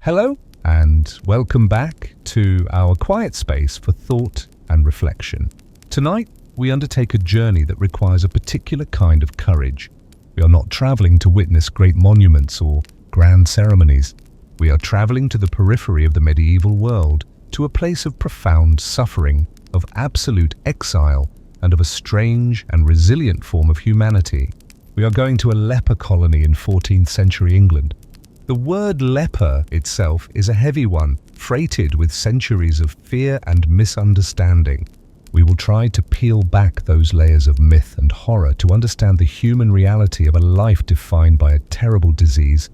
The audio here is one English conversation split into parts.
Hello, and welcome back to our quiet space for thought and reflection. Tonight, we undertake a journey that requires a particular kind of courage. We are not traveling to witness great monuments or grand ceremonies. We are traveling to the periphery of the medieval world, to a place of profound suffering, of absolute exile, and of a strange and resilient form of humanity. We are going to a leper colony in 14th century England. The word leper itself is a heavy one, freighted with centuries of fear and misunderstanding. We will try to peel back those layers of myth and horror to understand the human reality of a life defined by a terrible disease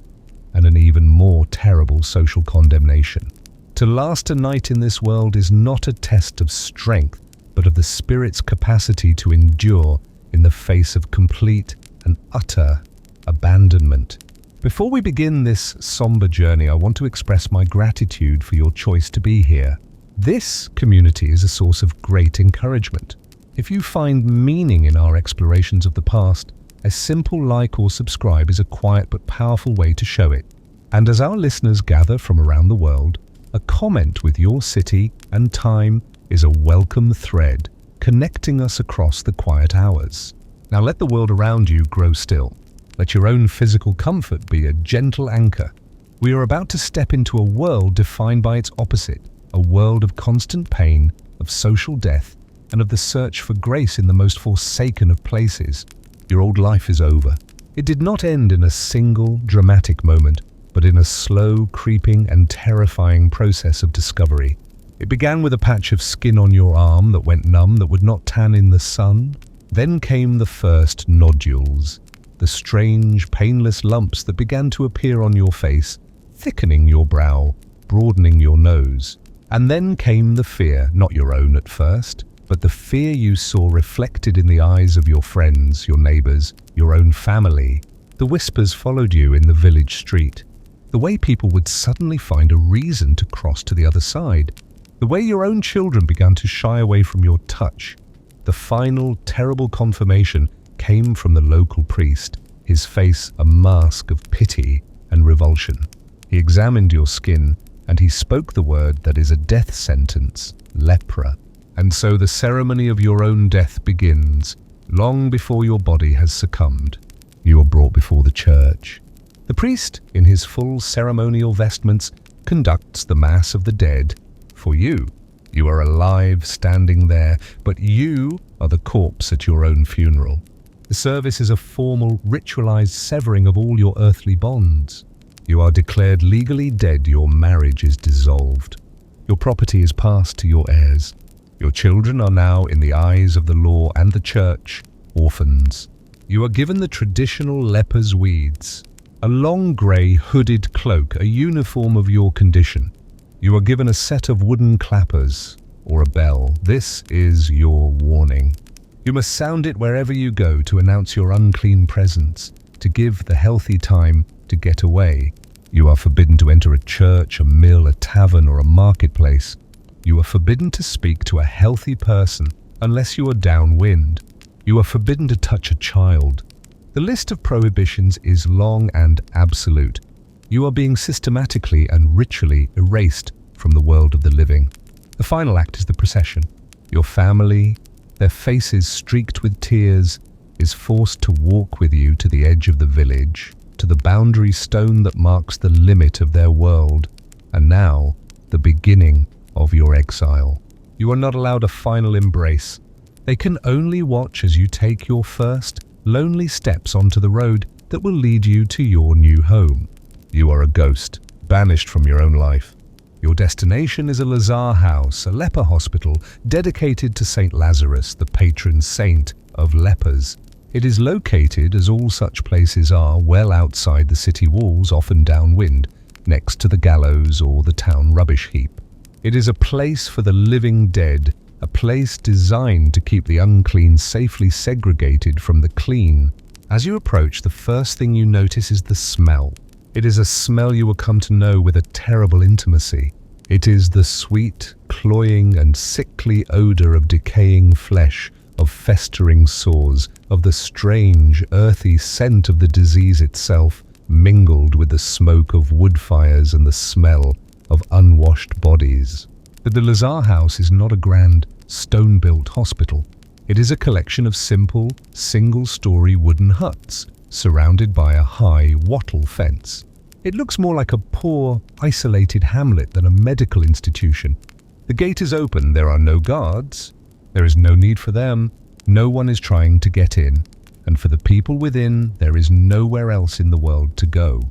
and an even more terrible social condemnation. To last a night in this world is not a test of strength, but of the spirit's capacity to endure in the face of complete and utter abandonment. Before we begin this somber journey, I want to express my gratitude for your choice to be here. This community is a source of great encouragement. If you find meaning in our explorations of the past, a simple like or subscribe is a quiet but powerful way to show it. And as our listeners gather from around the world, a comment with your city and time is a welcome thread, connecting us across the quiet hours. Now let the world around you grow still. Let your own physical comfort be a gentle anchor. We are about to step into a world defined by its opposite, a world of constant pain, of social death, and of the search for grace in the most forsaken of places. Your old life is over. It did not end in a single dramatic moment, but in a slow, creeping, and terrifying process of discovery. It began with a patch of skin on your arm that went numb, that would not tan in the sun. Then came the first nodules. The strange, painless lumps that began to appear on your face, thickening your brow, broadening your nose. And then came the fear, not your own at first, but the fear you saw reflected in the eyes of your friends, your neighbors, your own family. The whispers followed you in the village street. The way people would suddenly find a reason to cross to the other side. The way your own children began to shy away from your touch. The final, terrible confirmation came from the local priest, his face a mask of pity and revulsion. He examined your skin, and he spoke the word that is a death sentence, lepra. And so the ceremony of your own death begins, long before your body has succumbed. You are brought before the church. The priest, in his full ceremonial vestments, conducts the Mass of the dead for you. You are alive standing there, but you are the corpse at your own funeral. The service is a formal, ritualized severing of all your earthly bonds. You are declared legally dead, your marriage is dissolved. Your property is passed to your heirs. Your children are now, in the eyes of the law and the church, orphans. You are given the traditional leper's weeds, a long grey hooded cloak, a uniform of your condition. You are given a set of wooden clappers, or a bell. This is your warning. You must sound it wherever you go to announce your unclean presence, to give the healthy time to get away. You are forbidden to enter a church, a mill, a tavern, or a marketplace. You are forbidden to speak to a healthy person unless you are downwind. You are forbidden to touch a child. The list of prohibitions is long and absolute. You are being systematically and ritually erased from the world of the living. The final act is the procession. Your family, their faces streaked with tears, is forced to walk with you to the edge of the village, to the boundary stone that marks the limit of their world, and now the beginning of your exile. You are not allowed a final embrace. They can only watch as you take your first, lonely steps onto the road that will lead you to your new home. You are a ghost, banished from your own life. Your destination is a Lazar house, a leper hospital dedicated to Saint Lazarus, the patron saint of lepers. It is located, as all such places are, well outside the city walls, often downwind, next to the gallows or the town rubbish heap. It is a place for the living dead, a place designed to keep the unclean safely segregated from the clean. As you approach, the first thing you notice is the smell. It is a smell you will come to know with a terrible intimacy. It is the sweet, cloying and sickly odor of decaying flesh, of festering sores, of the strange, earthy scent of the disease itself, mingled with the smoke of wood fires and the smell of unwashed bodies. But the Lazar house is not a grand, stone-built hospital. It is a collection of simple, single-story wooden huts, surrounded by a high wattle fence. It looks more like a poor, isolated hamlet than a medical institution. The gate is open, there are no guards. There is no need for them. No one is trying to get in. And for the people within, there is nowhere else in the world to go.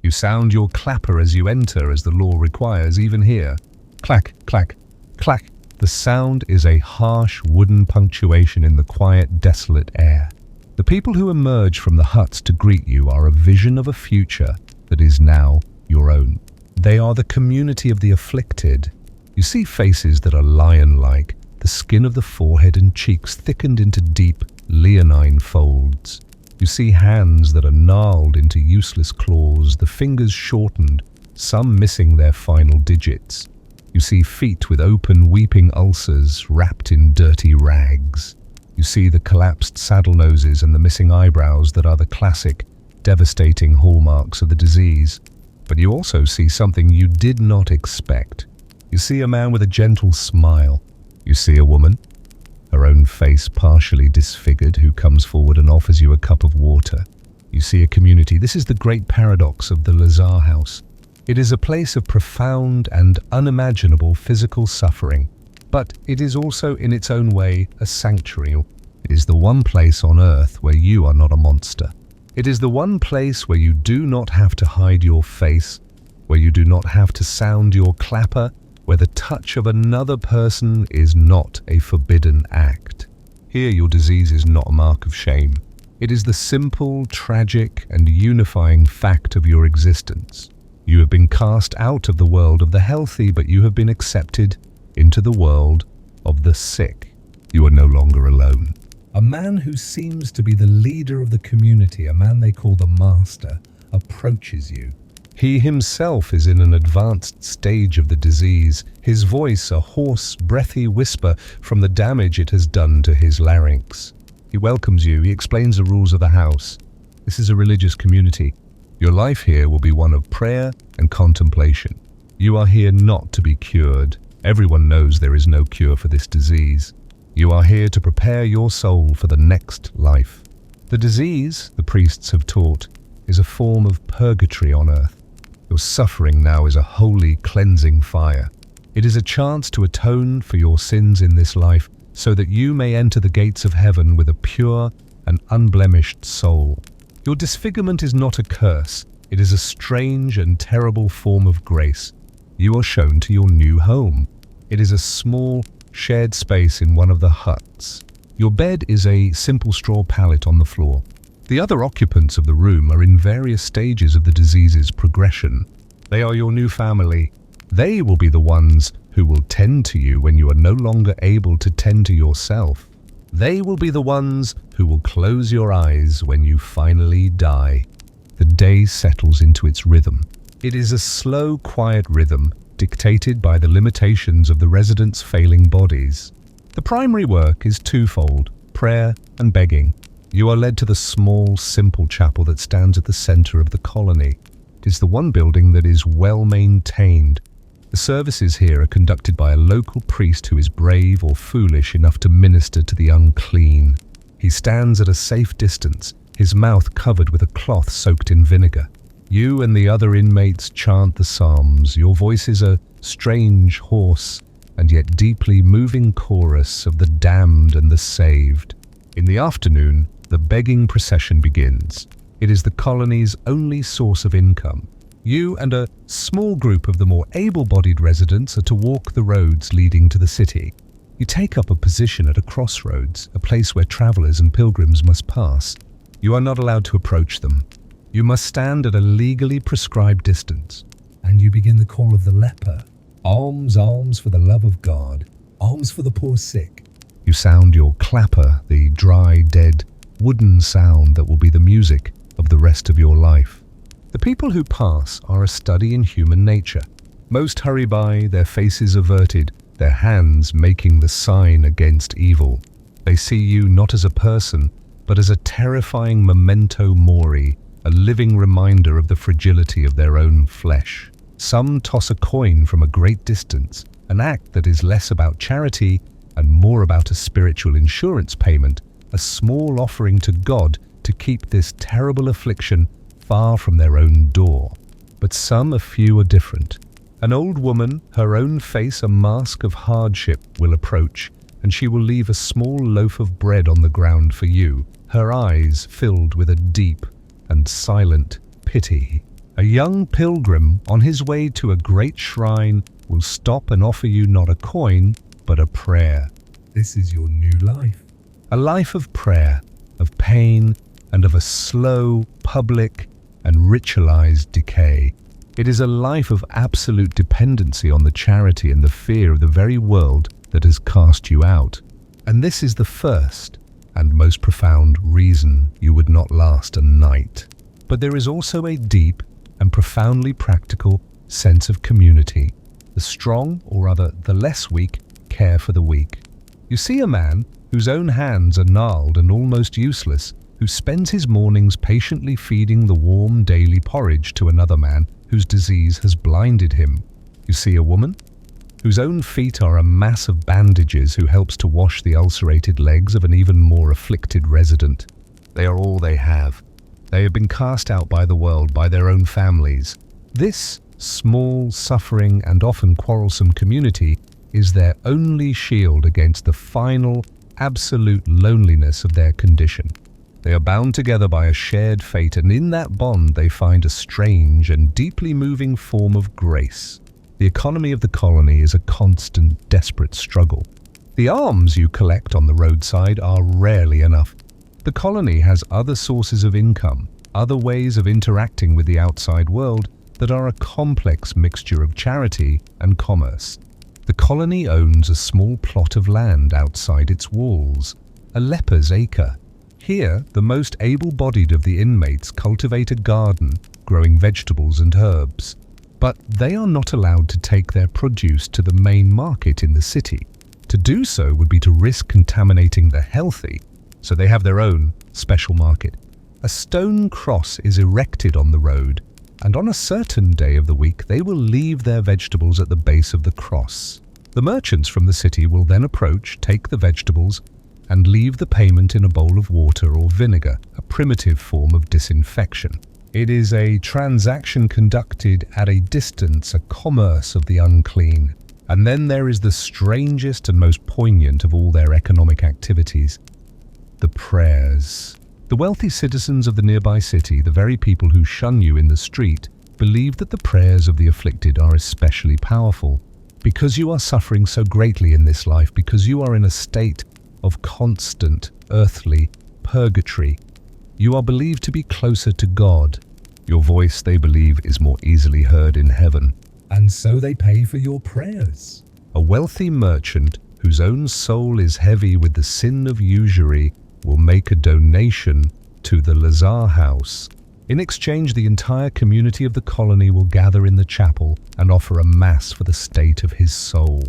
You sound your clapper as you enter, as the law requires, even here. Clack, clack, clack. The sound is a harsh wooden punctuation in the quiet, desolate air. The people who emerge from the huts to greet you are a vision of a future that is now your own. They are the community of the afflicted. You see faces that are lion-like, the skin of the forehead and cheeks thickened into deep, leonine folds. You see hands that are gnarled into useless claws, the fingers shortened, some missing their final digits. You see feet with open, weeping ulcers wrapped in dirty rags. You see the collapsed saddle noses and the missing eyebrows that are the classic, devastating hallmarks of the disease. But you also see something you did not expect. You see a man with a gentle smile. You see a woman, her own face partially disfigured, who comes forward and offers you a cup of water. You see a community. This is the great paradox of the Lazar house. It is a place of profound and unimaginable physical suffering, but it is also in its own way a sanctuary. It is the one place on earth where you are not a monster. It is the one place where you do not have to hide your face, where you do not have to sound your clapper, where the touch of another person is not a forbidden act. Here your disease is not a mark of shame. It is the simple, tragic, and unifying fact of your existence. You have been cast out of the world of the healthy, but you have been accepted into the world of the sick. You are no longer alone. A man who seems to be the leader of the community, a man they call the master, approaches you. He himself is in an advanced stage of the disease, his voice a hoarse, breathy whisper from the damage it has done to his larynx. He welcomes you, he explains the rules of the house. This is a religious community. Your life here will be one of prayer and contemplation. You are here not to be cured. Everyone knows there is no cure for this disease. You are here to prepare your soul for the next life. The disease, the priests have taught, is a form of purgatory on earth. Your suffering now is a holy, cleansing fire. It is a chance to atone for your sins in this life so that you may enter the gates of heaven with a pure and unblemished soul. Your disfigurement is not a curse. It is a strange and terrible form of grace. You are shown to your new home. It is a small, shared space in one of the huts. Your bed is a simple straw pallet on the floor. The other occupants of the room are in various stages of the disease's progression. They are your new family. They will be the ones who will tend to you when you are no longer able to tend to yourself. They will be the ones who will close your eyes when you finally die. The day settles into its rhythm. It is a slow, quiet rhythm dictated by the limitations of the residents' failing bodies. The primary work is twofold: prayer and begging. You are led to the small, simple chapel that stands at the center of the colony. It is the one building that is well maintained. The services here are conducted by a local priest who is brave or foolish enough to minister to the unclean. He stands at a safe distance, his mouth covered with a cloth soaked in vinegar. You and the other inmates chant the psalms. Your voice is a strange, hoarse, and yet deeply moving chorus of the damned and the saved. In the afternoon, the begging procession begins. It is the colony's only source of income. You and a small group of the more able-bodied residents are to walk the roads leading to the city. You take up a position at a crossroads, a place where travelers and pilgrims must pass. You are not allowed to approach them. You must stand at a legally prescribed distance. And you begin the call of the leper. Alms, alms for the love of God. Alms for the poor sick. You sound your clapper, the dry, dead, wooden sound that will be the music of the rest of your life. The people who pass are a study in human nature. Most hurry by, their faces averted, their hands making the sign against evil. They see you not as a person, but as a terrifying memento mori, a living reminder of the fragility of their own flesh. Some toss a coin from a great distance, an act that is less about charity and more about a spiritual insurance payment, a small offering to God to keep this terrible affliction far from their own door. But some, a few, are different. An old woman, her own face a mask of hardship, will approach, and she will leave a small loaf of bread on the ground for you, her eyes filled with a deep and silent pity. A young pilgrim on his way to a great shrine will stop and offer you not a coin, but a prayer. This is your new life. A life of prayer, of pain, and of a slow, public, and ritualized decay. It is a life of absolute dependency on the charity and the fear of the very world that has cast you out. And this is the first and most profound reason you would not last a night. But there is also a deep and profoundly practical sense of community. The strong, or rather the less weak, care for the weak. You see a man whose own hands are gnarled and almost useless, who spends his mornings patiently feeding the warm daily porridge to another man whose disease has blinded him. You see a woman whose own feet are a mass of bandages, who helps to wash the ulcerated legs of an even more afflicted resident. They are all they have. They have been cast out by the world, by their own families. This small, suffering, and often quarrelsome community is their only shield against the final, absolute loneliness of their condition. They are bound together by a shared fate, and in that bond they find a strange and deeply moving form of grace. The economy of the colony is a constant, desperate struggle. The alms you collect on the roadside are rarely enough. The colony has other sources of income, other ways of interacting with the outside world that are a complex mixture of charity and commerce. The colony owns a small plot of land outside its walls, a leper's acre. Here, the most able-bodied of the inmates cultivate a garden, growing vegetables and herbs. But they are not allowed to take their produce to the main market in the city. To do so would be to risk contaminating the healthy, so they have their own special market. A stone cross is erected on the road, and on a certain day of the week they will leave their vegetables at the base of the cross. The merchants from the city will then approach, take the vegetables, and leave the payment in a bowl of water or vinegar, a primitive form of disinfection. It is a transaction conducted at a distance, a commerce of the unclean. And then there is the strangest and most poignant of all their economic activities, the prayers. The wealthy citizens of the nearby city, the very people who shun you in the street, believe that the prayers of the afflicted are especially powerful. Because you are suffering so greatly in this life, because you are in a state of constant earthly purgatory, you are believed to be closer to God. Your voice, they believe, is more easily heard in heaven. And so they pay for your prayers. A wealthy merchant whose own soul is heavy with the sin of usury will make a donation to the Lazar house. In exchange, the entire community of the colony will gather in the chapel and offer a mass for the state of his soul.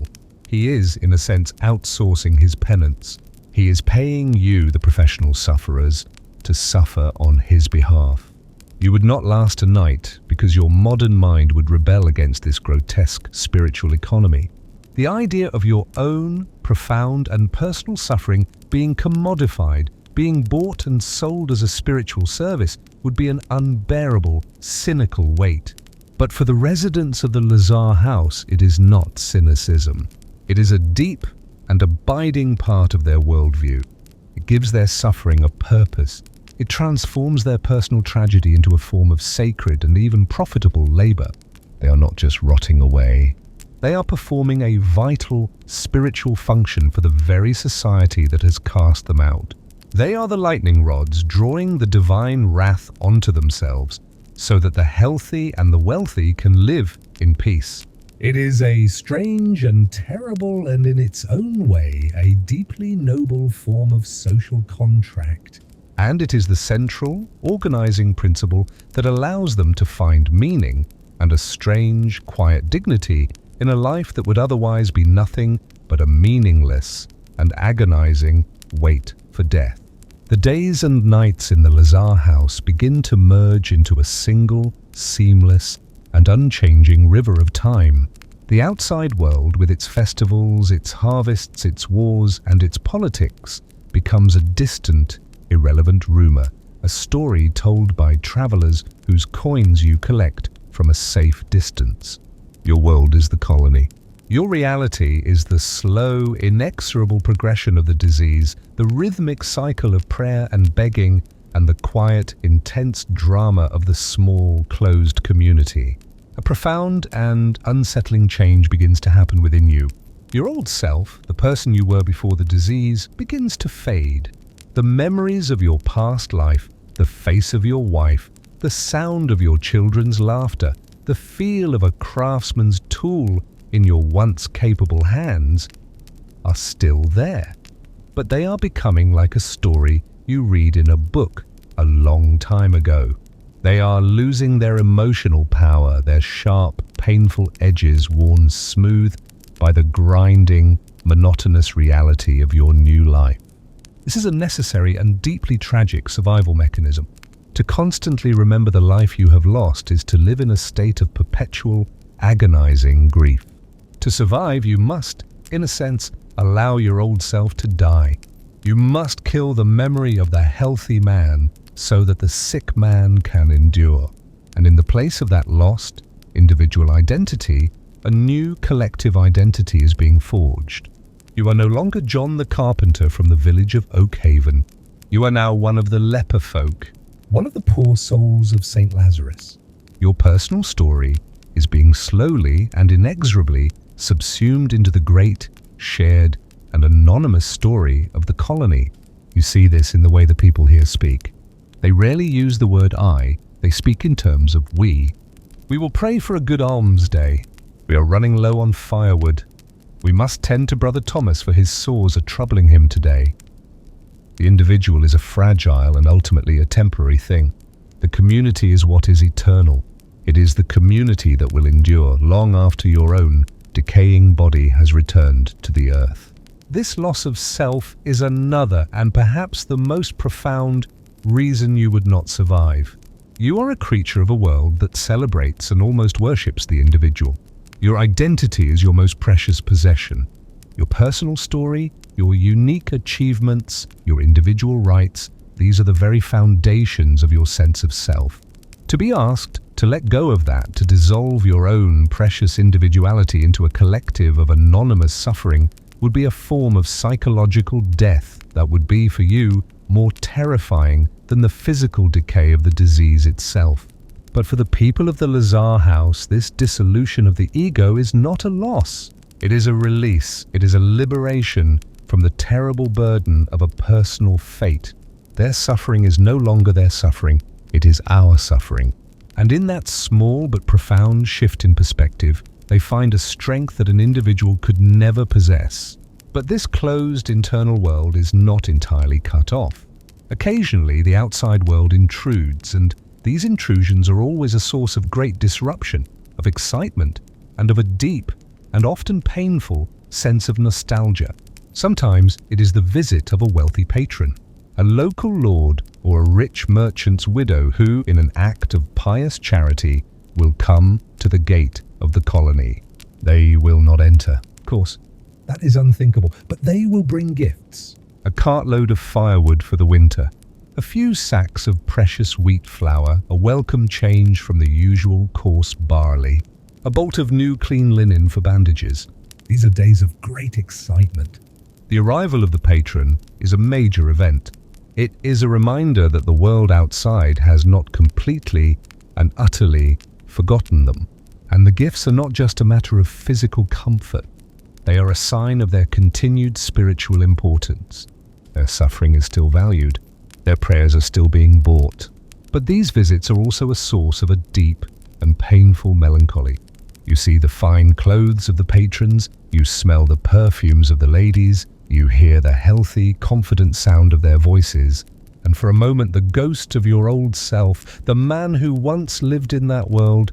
He is, in a sense, outsourcing his penance. He is paying you, the professional sufferers, to suffer on his behalf. You would not last a night because your modern mind would rebel against this grotesque spiritual economy. The idea of your own profound and personal suffering being commodified, being bought and sold as a spiritual service, would be an unbearable, cynical weight. But for the residents of the Lazar house, it is not cynicism. It is a deep and abiding part of their worldview. It gives their suffering a purpose. It transforms their personal tragedy into a form of sacred and even profitable labor. They are not just rotting away. They are performing a vital spiritual function for the very society that has cast them out. They are the lightning rods drawing the divine wrath onto themselves so that the healthy and the wealthy can live in peace. It is a strange and terrible and in its own way a deeply noble form of social contract. And it is the central, organizing principle that allows them to find meaning and a strange, quiet dignity in a life that would otherwise be nothing but a meaningless and agonizing wait for death. The days and nights in the Lazar house begin to merge into a single, seamless, and unchanging river of time. The outside world, with its festivals, its harvests, its wars, and its politics, becomes a distant, irrelevant rumor, a story told by travelers whose coins you collect from a safe distance. Your world is the colony. Your reality is the slow, inexorable progression of the disease, the rhythmic cycle of prayer and begging, and the quiet, intense drama of the small, closed community. A profound and unsettling change begins to happen within you. Your old self, the person you were before the disease, begins to fade. The memories of your past life, the face of your wife, the sound of your children's laughter, the feel of a craftsman's tool in your once capable hands are still there. But they are becoming like a story you read in a book a long time ago. They are losing their emotional power, their sharp, painful edges worn smooth by the grinding, monotonous reality of your new life. This is a necessary and deeply tragic survival mechanism. To constantly remember the life you have lost is to live in a state of perpetual, agonizing grief. To survive, you must, in a sense, allow your old self to die. You must kill the memory of the healthy man so that the sick man can endure. And in the place of that lost, individual identity, a new collective identity is being forged. You are no longer John the carpenter from the village of Oakhaven. You are now one of the leper folk, one of the poor souls of St. Lazarus. Your personal story is being slowly and inexorably subsumed into the great, shared, and anonymous story of the colony. You see this in the way the people here speak. They rarely use the word I, they speak in terms of we. We will pray for a good alms day. We are running low on firewood. We must tend to Brother Thomas, for his sores are troubling him today. The individual is a fragile and ultimately a temporary thing. The community is what is eternal. It is the community that will endure long after your own decaying body has returned to the earth. This loss of self is another and perhaps the most profound reason you would not survive. You are a creature of a world that celebrates and almost worships the individual. Your identity is your most precious possession. Your personal story, your unique achievements, your individual rights, these are the very foundations of your sense of self. To be asked to let go of that, to dissolve your own precious individuality into a collective of anonymous suffering, would be a form of psychological death that would be for you more terrifying than the physical decay of the disease itself. But for the people of the Lazar house, this dissolution of the ego is not a loss. It is a release. It is a liberation from the terrible burden of a personal fate. Their suffering is no longer their suffering. It is our suffering. And in that small but profound shift in perspective, they find a strength that an individual could never possess. But this closed internal world is not entirely cut off. Occasionally, the outside world intrudes, and these intrusions are always a source of great disruption, of excitement, and of a deep and often painful sense of nostalgia. Sometimes it is the visit of a wealthy patron, a local lord or a rich merchant's widow who, in an act of pious charity, will come to the gate of the colony. They will not enter, of course. That is unthinkable, but they will bring gifts. A cartload of firewood for the winter, a few sacks of precious wheat flour, a welcome change from the usual coarse barley, a bolt of new clean linen for bandages. These are days of great excitement. The arrival of the patron is a major event. It is a reminder that the world outside has not completely and utterly forgotten them. And the gifts are not just a matter of physical comfort. They are a sign of their continued spiritual importance. Their suffering is still valued. Their prayers are still being bought. But these visits are also a source of a deep and painful melancholy. You see the fine clothes of the patrons, you smell the perfumes of the ladies, you hear the healthy, confident sound of their voices, and for a moment the ghost of your old self, the man who once lived in that world,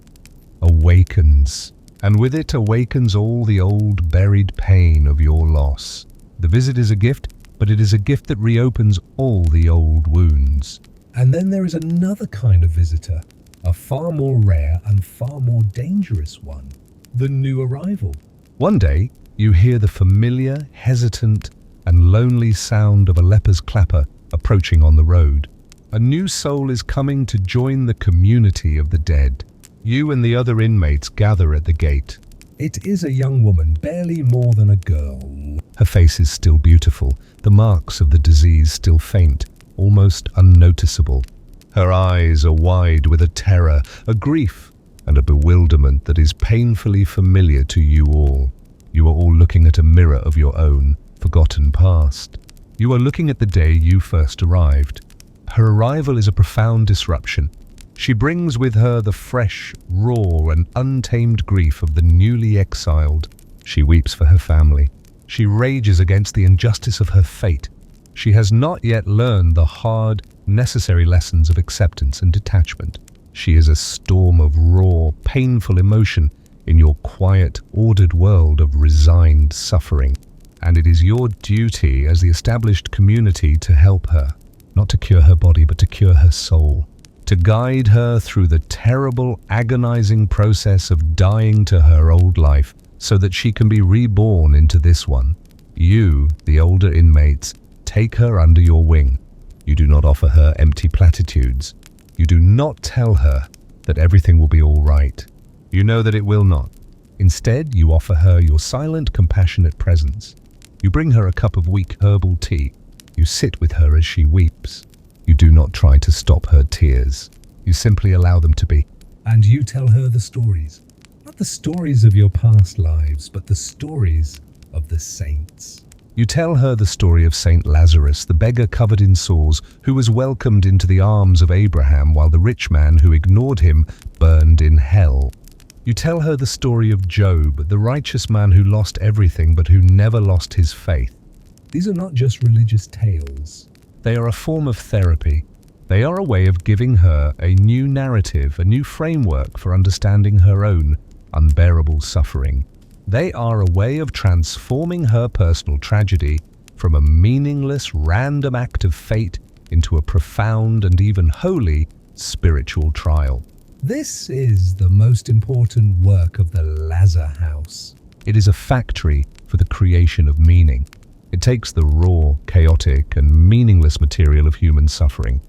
awakens. And with it awakens all the old buried pain of your loss. The visit is a gift, but it is a gift that reopens all the old wounds. And then there is another kind of visitor, a far more rare and far more dangerous one, the new arrival. One day, you hear the familiar, hesitant, and lonely sound of a leper's clapper approaching on the road. A new soul is coming to join the community of the dead. You and the other inmates gather at the gate. It is a young woman, barely more than a girl. Her face is still beautiful, the marks of the disease still faint, almost unnoticeable. Her eyes are wide with a terror, a grief, and a bewilderment that is painfully familiar to you all. You are all looking at a mirror of your own, forgotten past. You are looking at the day you first arrived. Her arrival is a profound disruption. She brings with her the fresh, raw, and untamed grief of the newly exiled. She weeps for her family. She rages against the injustice of her fate. She has not yet learned the hard, necessary lessons of acceptance and detachment. She is a storm of raw, painful emotion in your quiet, ordered world of resigned suffering. And it is your duty as the established community to help her, not to cure her body, but to cure her soul, to guide her through the terrible, agonizing process of dying to her old life so that she can be reborn into this one. You, the older inmates, take her under your wing. You do not offer her empty platitudes. You do not tell her that everything will be all right. You know that it will not. Instead, you offer her your silent, compassionate presence. You bring her a cup of weak herbal tea. You sit with her as she weeps. You do not try to stop her tears. You simply allow them to be. And you tell her the stories. Not the stories of your past lives, but the stories of the saints. You tell her the story of Saint Lazarus, the beggar covered in sores, who was welcomed into the arms of Abraham while the rich man who ignored him burned in hell. You tell her the story of Job, the righteous man who lost everything but who never lost his faith. These are not just religious tales. They are a form of therapy. They are a way of giving her a new narrative, a new framework for understanding her own unbearable suffering. They are a way of transforming her personal tragedy from a meaningless, random act of fate into a profound and even holy spiritual trial. This is the most important work of the Lazar House. It is a factory for the creation of meaning. It takes the raw, chaotic, and meaningless material of human suffering,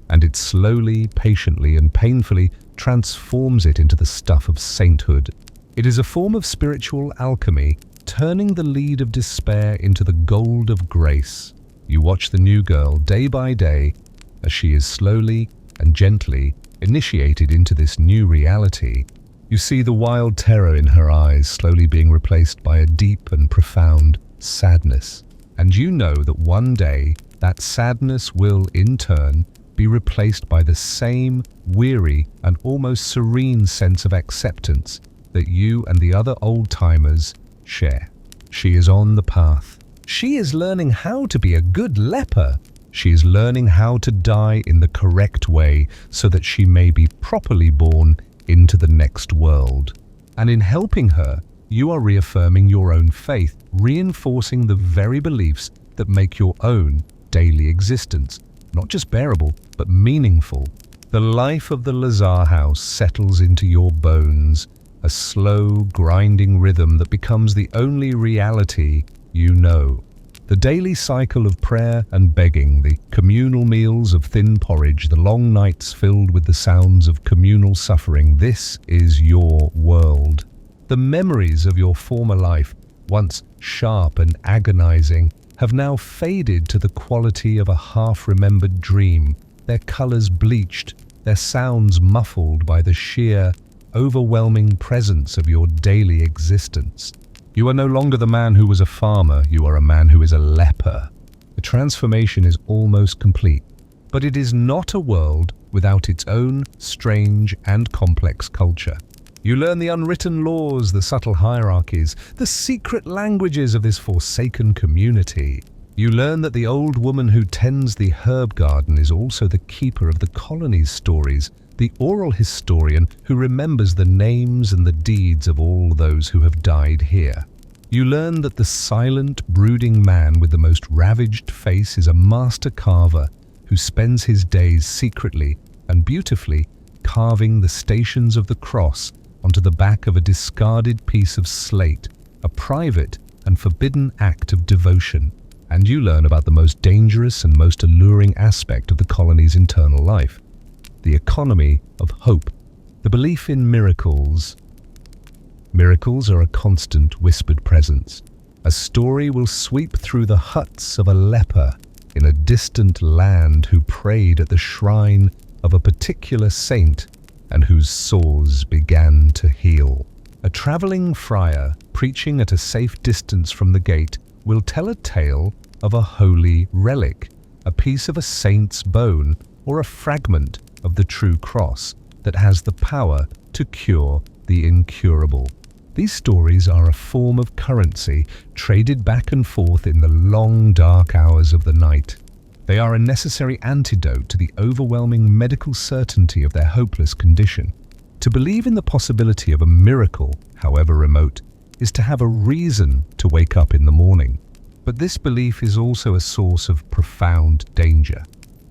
and it slowly, patiently, and painfully transforms it into the stuff of sainthood. It is a form of spiritual alchemy, turning the lead of despair into the gold of grace. You watch the new girl day by day as she is slowly and gently initiated into this new reality. You see the wild terror in her eyes slowly being replaced by a deep and profound sadness. And you know that one day that sadness will, in turn, be replaced by the same weary and almost serene sense of acceptance that you and the other old-timers share. She is on the path. She is learning how to be a good leper. She is learning how to die in the correct way so that she may be properly born into the next world. And in helping her, you are reaffirming your own faith, reinforcing the very beliefs that make your own daily existence not just bearable, but meaningful. The life of the Lazar House settles into your bones, a slow, grinding rhythm that becomes the only reality you know. The daily cycle of prayer and begging, the communal meals of thin porridge, the long nights filled with the sounds of communal suffering, this is your world. The memories of your former life, once sharp and agonizing, have now faded to the quality of a half-remembered dream, their colors bleached, their sounds muffled by the sheer, overwhelming presence of your daily existence. You are no longer the man who was a farmer, you are a man who is a leper. The transformation is almost complete, but it is not a world without its own strange and complex culture. You learn the unwritten laws, the subtle hierarchies, the secret languages of this forsaken community. You learn that the old woman who tends the herb garden is also the keeper of the colony's stories, the oral historian who remembers the names and the deeds of all those who have died here. You learn that the silent, brooding man with the most ravaged face is a master carver who spends his days secretly and beautifully carving the stations of the cross onto the back of a discarded piece of slate, a private and forbidden act of devotion. And you learn about the most dangerous and most alluring aspect of the colony's internal life, the economy of hope, the belief in miracles. Miracles are a constant whispered presence. A story will sweep through the huts of a leper in a distant land who prayed at the shrine of a particular saint and whose sores began to heal. A traveling friar preaching at a safe distance from the gate will tell a tale of a holy relic, a piece of a saint's bone or a fragment of the true cross that has the power to cure the incurable. These stories are a form of currency traded back and forth in the long dark hours of the night. They are a necessary antidote to the overwhelming medical certainty of their hopeless condition. To believe in the possibility of a miracle, however remote, is to have a reason to wake up in the morning. But this belief is also a source of profound danger.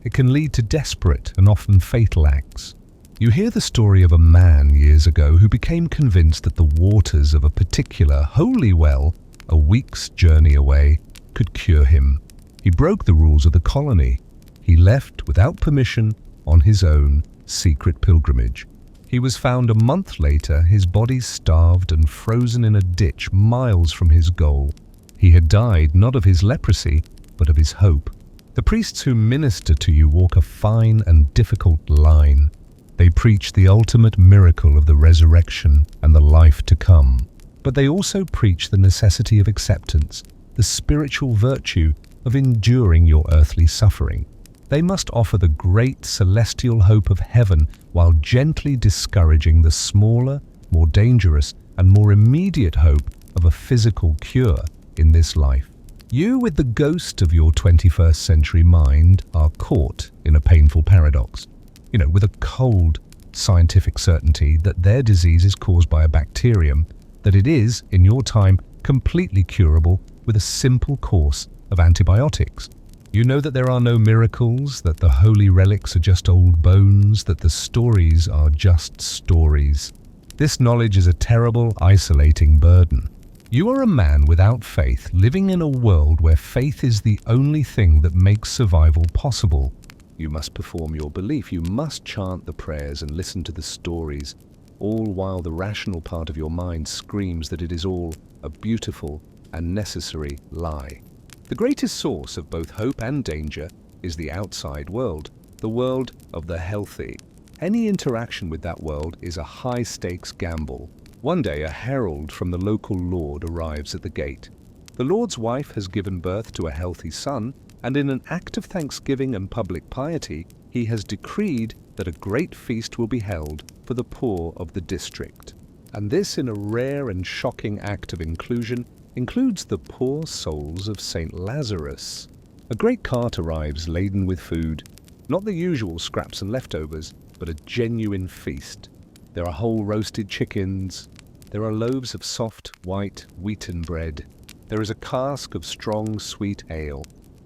It can lead to desperate and often fatal acts. You hear the story of a man years ago who became convinced that the waters of a particular holy well, a week's journey away, could cure him. He broke the rules of the colony. He left without permission on his own secret pilgrimage. He was found a month later, his body starved and frozen in a ditch miles from his goal. He had died not of his leprosy, but of his hope. The priests who minister to you walk a fine and difficult line. They preach the ultimate miracle of the resurrection and the life to come. But they also preach the necessity of acceptance, the spiritual virtue of enduring your earthly suffering. They must offer the great celestial hope of heaven while gently discouraging the smaller, more dangerous, and more immediate hope of a physical cure in this life. You, with the ghost of your 21st century mind, are caught in a painful paradox. With a cold scientific certainty that their disease is caused by a bacterium, that it is, in your time, completely curable with a simple course of antibiotics. You know that there are no miracles, that the holy relics are just old bones, that the stories are just stories. This knowledge is a terrible, isolating burden. You are a man without faith, living in a world where faith is the only thing that makes survival possible. You must perform your belief, you must chant the prayers and listen to the stories, all while the rational part of your mind screams that it is all a beautiful and necessary lie. The greatest source of both hope and danger is the outside world, the world of the healthy. Any interaction with that world is a high-stakes gamble. One day, a herald from the local lord arrives at the gate. The lord's wife has given birth to a healthy son, and in an act of thanksgiving and public piety, he has decreed that a great feast will be held for the poor of the district. And this, in a rare and shocking act of inclusion, includes the poor souls of St. Lazarus. A great cart arrives laden with food, not the usual scraps and leftovers, but a genuine feast. There are whole roasted chickens. There are loaves of soft, white, wheaten bread. There is a cask of strong, sweet ale.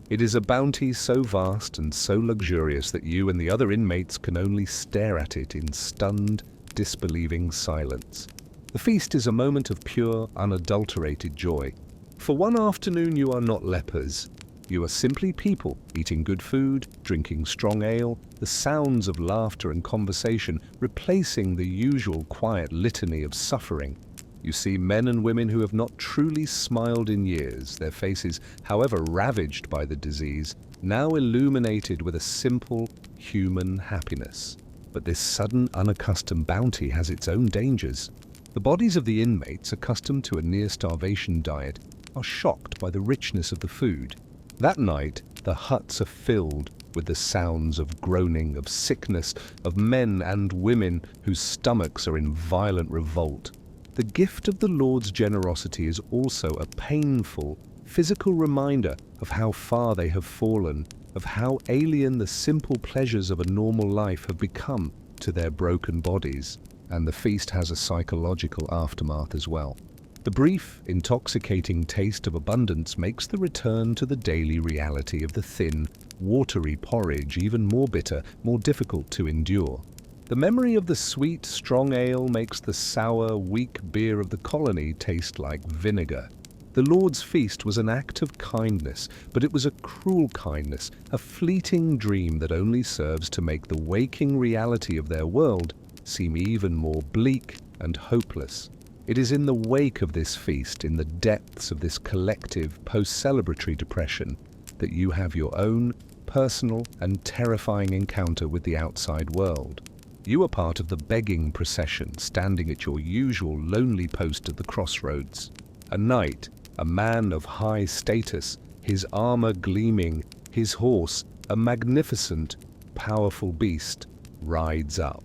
It is a bounty so vast and so luxurious that you and the other inmates can only stare at it in stunned, disbelieving silence. The feast is a moment of pure, unadulterated joy. For one afternoon you are not lepers. You are simply people, eating good food, drinking strong ale, the sounds of laughter and conversation replacing the usual quiet litany of suffering. You see men and women who have not truly smiled in years, their faces, however ravaged by the disease, now illuminated with a simple, human happiness. But this sudden, unaccustomed bounty has its own dangers. The bodies of the inmates, accustomed to a near-starvation diet, are shocked by the richness of the food. That night, the huts are filled with the sounds of groaning, of sickness, of men and women whose stomachs are in violent revolt. The gift of the Lord's generosity is also a painful, physical reminder of how far they have fallen, of how alien the simple pleasures of a normal life have become to their broken bodies. And the feast has a psychological aftermath as well. The brief, intoxicating taste of abundance makes the return to the daily reality of the thin, watery porridge even more bitter, more difficult to endure. The memory of the sweet, strong ale makes the sour, weak beer of the colony taste like vinegar. The Lord's feast was an act of kindness, but it was a cruel kindness, a fleeting dream that only serves to make the waking reality of their world seem even more bleak and hopeless. It is in the wake of this feast, in the depths of this collective, post-celebratory depression, that you have your own personal and terrifying encounter with the outside world. You are part of the begging procession, standing at your usual lonely post at the crossroads. A knight, a man of high status, his armor gleaming, his horse, a magnificent, powerful beast, rides up.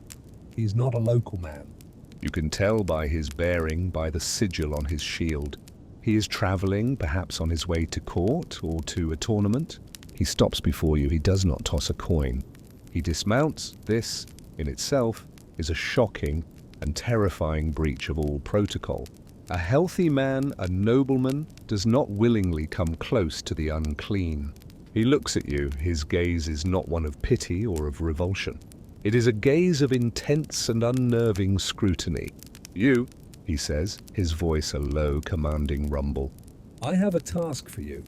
He's not a local man. You can tell by his bearing, by the sigil on his shield. He is traveling, perhaps on his way to court or to a tournament. He stops before you. He does not toss a coin. He dismounts. This, in itself, is a shocking and terrifying breach of all protocol. A healthy man, a nobleman, does not willingly come close to the unclean. He looks at you. His gaze is not one of pity or of revulsion. It is a gaze of intense and unnerving scrutiny. You, he says, his voice a low, commanding rumble. I have a task for you.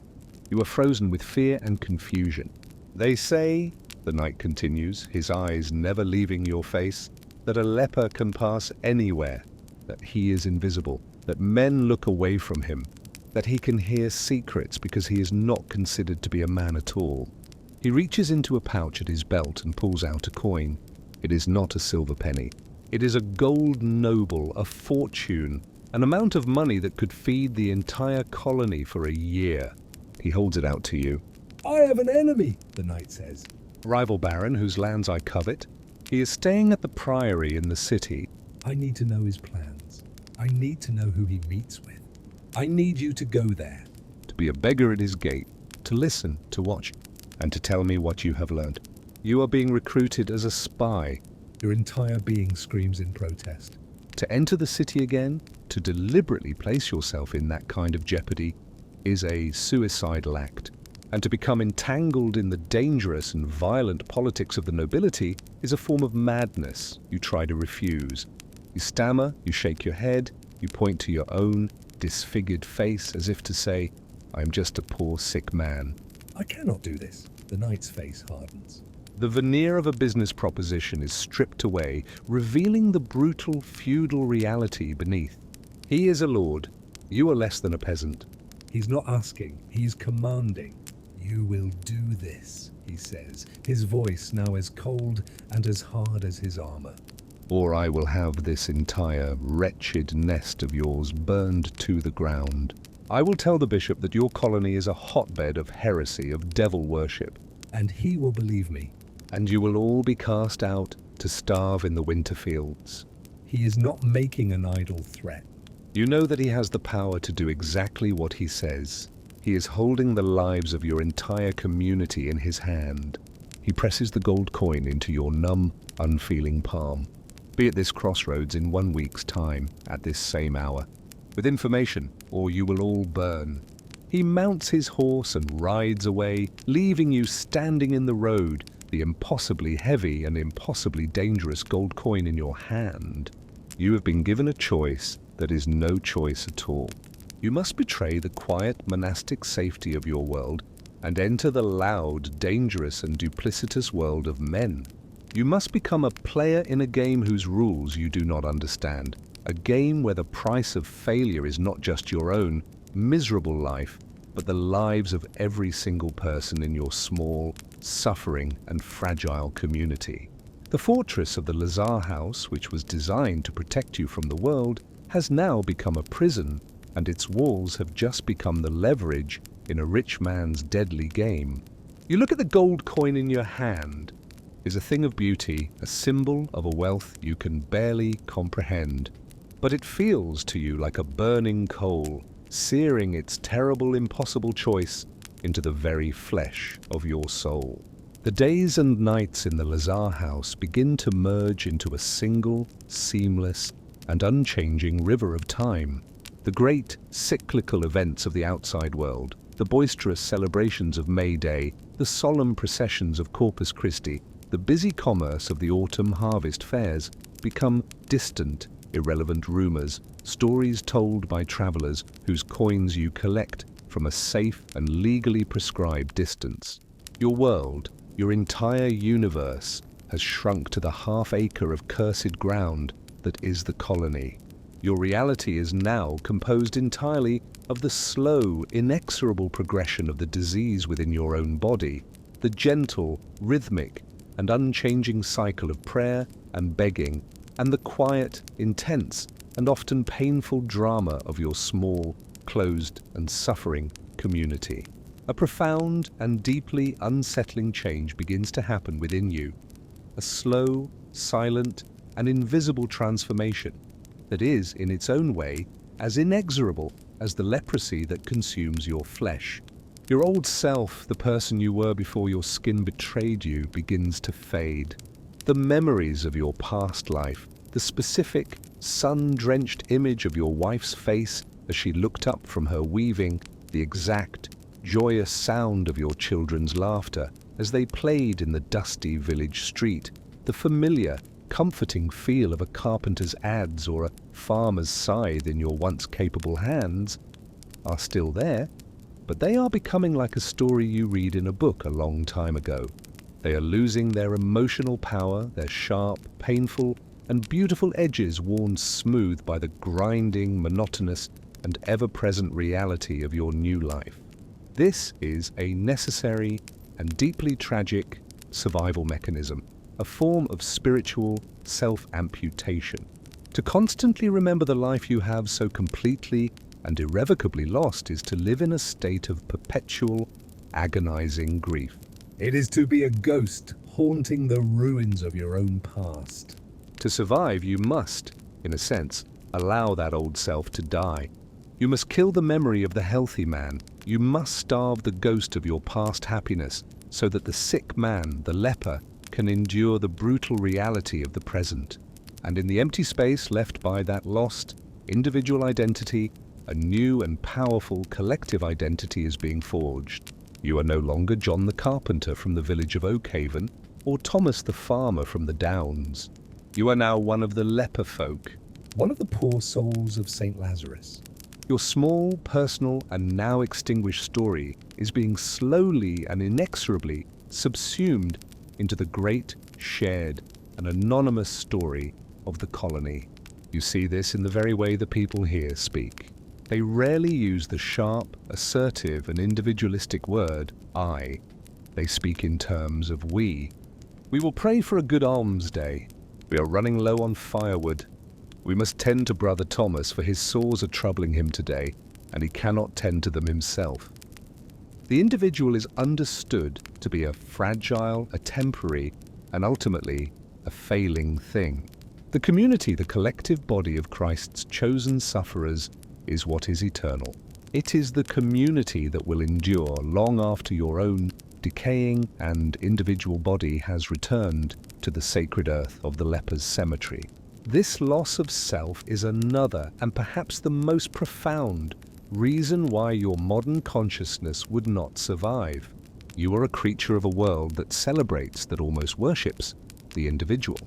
You are frozen with fear and confusion. They say, the knight continues, his eyes never leaving your face, that a leper can pass anywhere, that he is invisible, that men look away from him, that he can hear secrets because he is not considered to be a man at all. He reaches into a pouch at his belt and pulls out a coin. It is not a silver penny. It is a gold noble, a fortune, an amount of money that could feed the entire colony for a year. He holds it out to you. I have an enemy, the knight says. Rival baron whose lands I covet. He is staying at the priory in the city. I need to know his plans. I need to know who he meets with. I need you to go there. To be a beggar at his gate, to listen, to watch, and to tell me what you have learned. You are being recruited as a spy. Your entire being screams in protest. To enter the city again, to deliberately place yourself in that kind of jeopardy, is a suicidal act. And to become entangled in the dangerous and violent politics of the nobility is a form of madness you try to refuse. You stammer, you shake your head, you point to your own disfigured face as if to say, I am just a poor sick man. I cannot do this. The knight's face hardens. The veneer of a business proposition is stripped away, revealing the brutal feudal reality beneath. He is a lord. You are less than a peasant. He's not asking, he's commanding. You will do this, he says, his voice now as cold and as hard as his armor. Or I will have this entire wretched nest of yours burned to the ground. I will tell the bishop that your colony is a hotbed of heresy, of devil worship. And he will believe me. And you will all be cast out to starve in the winter fields. He is not making an idle threat. You know that he has the power to do exactly what he says. He is holding the lives of your entire community in his hand. He presses the gold coin into your numb, unfeeling palm. Be at this crossroads in 1 week's time, at this same hour. With information, or you will all burn. He mounts his horse and rides away, leaving you standing in the road, the impossibly heavy and impossibly dangerous gold coin in your hand. You have been given a choice that is no choice at all. You must betray the quiet monastic safety of your world and enter the loud, dangerous and duplicitous world of men. You must become a player in a game whose rules you do not understand, a game where the price of failure is not just your own miserable life, but the lives of every single person in your small, suffering and fragile community. The fortress of the Lazar House, which was designed to protect you from the world, has now become a prison, and its walls have just become the leverage in a rich man's deadly game. You look at the gold coin in your hand. It is a thing of beauty, a symbol of a wealth you can barely comprehend. But it feels to you like a burning coal, searing its terrible, impossible choice into the very flesh of your soul. The days and nights in the Lazar House begin to merge into a single, seamless, and unchanging river of time. The great cyclical events of the outside world, the boisterous celebrations of May Day, the solemn processions of Corpus Christi, the busy commerce of the autumn harvest fairs, become distant, irrelevant rumors, stories told by travelers whose coins you collect from a safe and legally prescribed distance. Your world, your entire universe, has shrunk to the half-acre of cursed ground that is the colony. Your reality is now composed entirely of the slow, inexorable progression of the disease within your own body, the gentle, rhythmic, and unchanging cycle of prayer and begging, and the quiet, intense, and often painful drama of your small, closed, and suffering community. A profound and deeply unsettling change begins to happen within you. A slow, silent, and invisible transformation that is, in its own way, as inexorable as the leprosy that consumes your flesh. Your old self, the person you were before your skin betrayed you, begins to fade. The memories of your past life, the specific, sun-drenched image of your wife's face as she looked up from her weaving, the exact, joyous sound of your children's laughter as they played in the dusty village street, the familiar, comforting feel of a carpenter's adze or a farmer's scythe in your once capable hands, are still there, but they are becoming like a story you read in a book a long time ago. They are losing their emotional power, their sharp, painful, and beautiful edges worn smooth by the grinding, monotonous, and ever-present reality of your new life. This is a necessary and deeply tragic survival mechanism, a form of spiritual self-amputation. To constantly remember the life you have so completely and irrevocably lost is to live in a state of perpetual, agonizing grief. It is to be a ghost haunting the ruins of your own past. To survive, you must, in a sense, allow that old self to die. You must kill the memory of the healthy man. You must starve the ghost of your past happiness so that the sick man, the leper, can endure the brutal reality of the present. And in the empty space left by that lost, individual identity, a new and powerful collective identity is being forged. You are no longer John the carpenter from the village of Oakhaven, or Thomas the farmer from the Downs. You are now one of the leper folk, one of the poor souls of St. Lazarus. Your small, personal, and now extinguished story is being slowly and inexorably subsumed into the great, shared, and anonymous story of the colony. You see this in the very way the people here speak. They rarely use the sharp, assertive, and individualistic word, I. They speak in terms of we. We will pray for a good alms day. We are running low on firewood. We must tend to Brother Thomas, for his sores are troubling him today, and he cannot tend to them himself. The individual is understood to be a fragile, a temporary, and ultimately a failing thing. The community, the collective body of Christ's chosen sufferers, is what is eternal. It is the community that will endure long after your own decaying and individual body has returned to the sacred earth of the leper's cemetery. This loss of self is another, and perhaps the most profound, reason why your modern consciousness would not survive. You are a creature of a world that celebrates, that almost worships, the individual.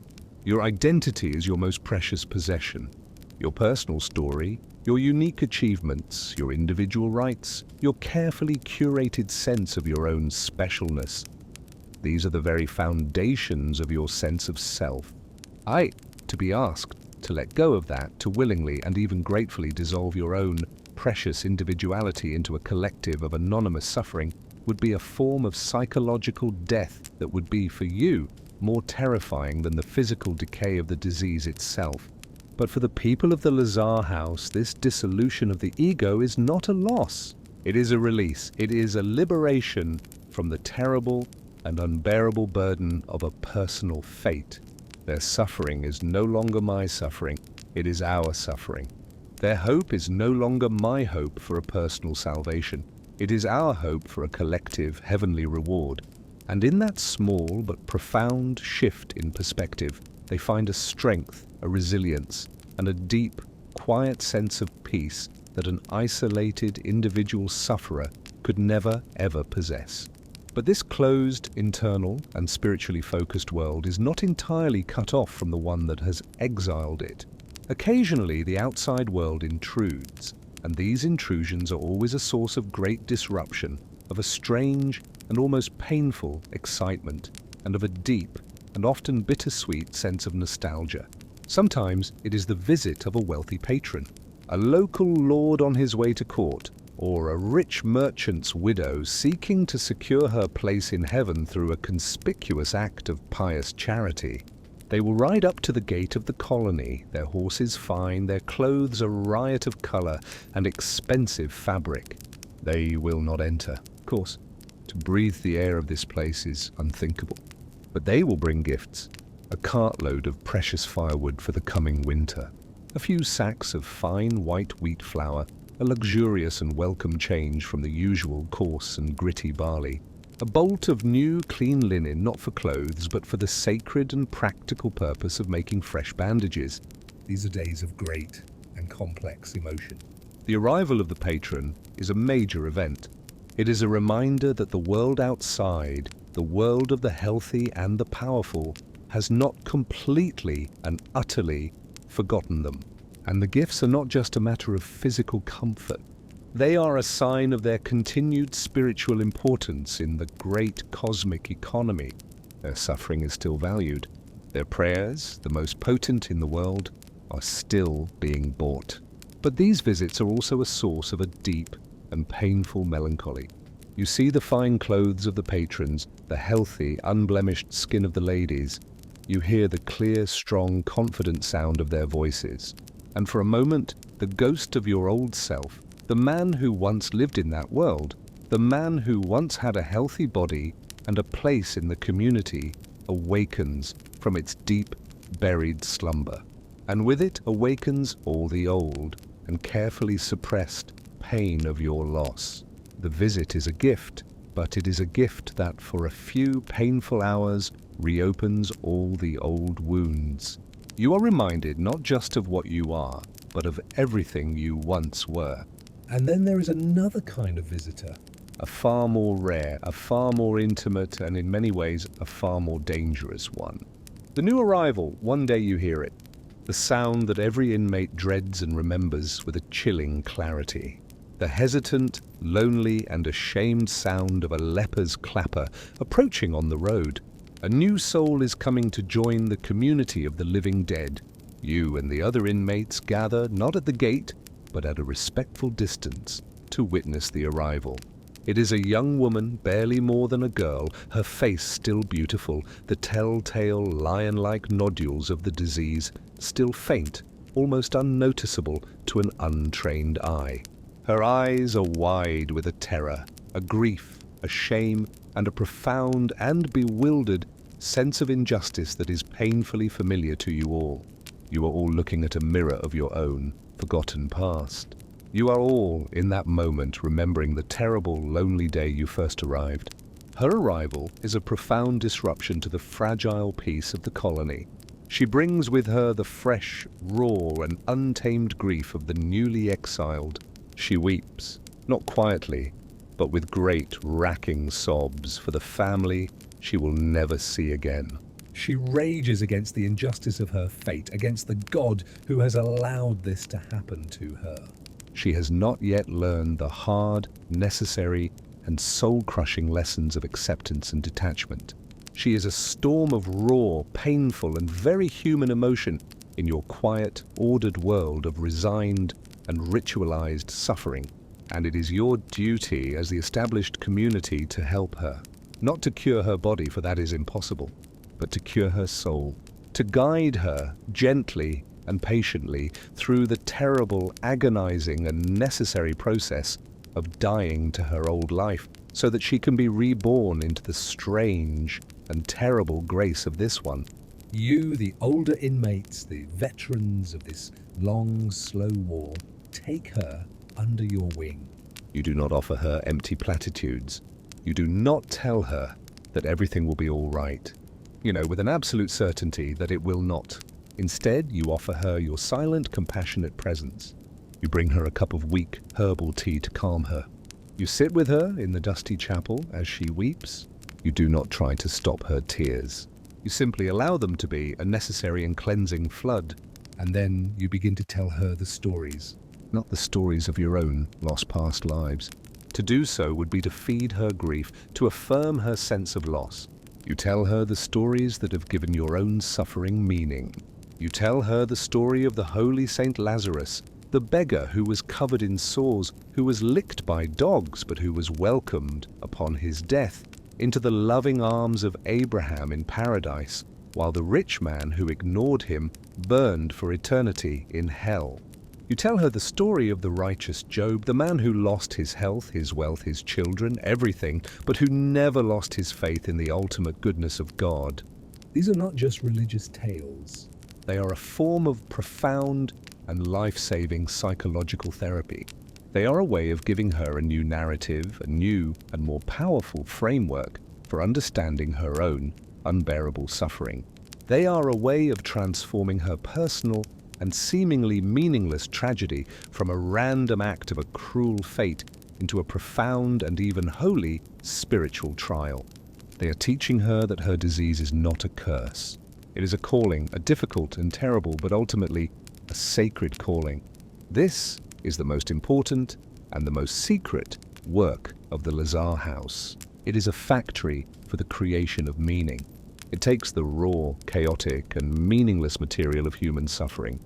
Your identity is your most precious possession. Your personal story, your unique achievements, your individual rights, your carefully curated sense of your own specialness. These are the very foundations of your sense of self. To be asked to let go of that, to willingly and even gratefully dissolve your own precious individuality into a collective of anonymous suffering, would be a form of psychological death that would be, for you, more terrifying than the physical decay of the disease itself. But for the people of the Lazar house, this dissolution of the ego is not a loss. It is a release. It is a liberation from the terrible and unbearable burden of a personal fate. Their suffering is no longer my suffering. It is our suffering. Their hope is no longer my hope for a personal salvation. It is our hope for a collective heavenly reward. And in that small but profound shift in perspective, they find a strength, a resilience, and a deep, quiet sense of peace that an isolated individual sufferer could never ever possess. But this closed, internal, and spiritually focused world is not entirely cut off from the one that has exiled it. Occasionally, the outside world intrudes, and these intrusions are always a source of great disruption, of a strange and almost painful excitement, and of a deep and often bittersweet sense of nostalgia. Sometimes it is the visit of a wealthy patron, a local lord on his way to court, or a rich merchant's widow seeking to secure her place in heaven through a conspicuous act of pious charity. They will ride up to the gate of the colony, their horses fine, their clothes a riot of colour and expensive fabric. They will not enter. Of course, to breathe the air of this place is unthinkable. But they will bring gifts, a cartload of precious firewood for the coming winter, a few sacks of fine white wheat flour, a luxurious and welcome change from the usual coarse and gritty barley, a bolt of new clean linen not for clothes but for the sacred and practical purpose of making fresh bandages. These are days of great and complex emotion. The arrival of the patron is a major event. It is a reminder that the world outside, the world of the healthy and the powerful, has not completely and utterly forgotten them. And the gifts are not just a matter of physical comfort. They are a sign of their continued spiritual importance in the great cosmic economy. Their suffering is still valued. Their prayers, the most potent in the world, are still being bought. But these visits are also a source of a deep and painful melancholy. You see the fine clothes of the patrons, the healthy, unblemished skin of the ladies. You hear the clear, strong, confident sound of their voices. And for a moment, the ghost of your old self, the man who once lived in that world, the man who once had a healthy body and a place in the community, awakens from its deep, buried slumber. And with it awakens all the old and carefully suppressed pain of your loss. The visit is a gift, but it is a gift that for a few painful hours reopens all the old wounds. You are reminded not just of what you are, but of everything you once were. And then there is another kind of visitor. A far more rare, a far more intimate, and in many ways a far more dangerous one. The new arrival, one day you hear it. The sound that every inmate dreads and remembers with a chilling clarity. The hesitant, lonely, and ashamed sound of a leper's clapper approaching on the road. A new soul is coming to join the community of the living dead. You and the other inmates gather not at the gate, but at a respectful distance to witness the arrival. It is a young woman, barely more than a girl, her face still beautiful, the telltale lion-like nodules of the disease still faint, almost unnoticeable to an untrained eye. Her eyes are wide with a terror, a grief, a shame, and a profound and bewildered sense of injustice that is painfully familiar to you all. You are all looking at a mirror of your own forgotten past. You are all, in that moment, remembering the terrible, lonely day you first arrived. Her arrival is a profound disruption to the fragile peace of the colony. She brings with her the fresh, raw, and untamed grief of the newly exiled. She weeps, not quietly, but with great, racking sobs for the family she will never see again. She rages against the injustice of her fate, against the God who has allowed this to happen to her. She has not yet learned the hard, necessary, and soul-crushing lessons of acceptance and detachment. She is a storm of raw, painful, and very human emotion in your quiet, ordered world of resigned and ritualized suffering. And it is your duty as the established community to help her. Not to cure her body, for that is impossible, but to cure her soul, to guide her gently and patiently through the terrible, agonizing, and necessary process of dying to her old life, so that she can be reborn into the strange and terrible grace of this one. You, the older inmates, the veterans of this long, slow war, take her under your wing. You do not offer her empty platitudes. You do not tell her that everything will be all right, with an absolute certainty that it will not. Instead, you offer her your silent, compassionate presence. You bring her a cup of weak herbal tea to calm her. You sit with her in the dusty chapel as she weeps. You do not try to stop her tears. You simply allow them to be a necessary and cleansing flood. And then you begin to tell her the stories. Not the stories of your own lost past lives. To do so would be to feed her grief, to affirm her sense of loss. You tell her the stories that have given your own suffering meaning. You tell her the story of the holy Saint Lazarus, the beggar who was covered in sores, who was licked by dogs, but who was welcomed upon his death into the loving arms of Abraham in paradise, while the rich man who ignored him burned for eternity in hell. You tell her the story of the righteous Job, the man who lost his health, his wealth, his children, everything, but who never lost his faith in the ultimate goodness of God. These are not just religious tales. They are a form of profound and life-saving psychological therapy. They are a way of giving her a new narrative, a new and more powerful framework for understanding her own unbearable suffering. They are a way of transforming her personal and seemingly meaningless tragedy from a random act of a cruel fate into a profound and even holy spiritual trial. They are teaching her that her disease is not a curse. It is a calling, a difficult and terrible, but ultimately a sacred calling. This is the most important and the most secret work of the Lazar House. It is a factory for the creation of meaning. It takes the raw, chaotic, and meaningless material of human suffering,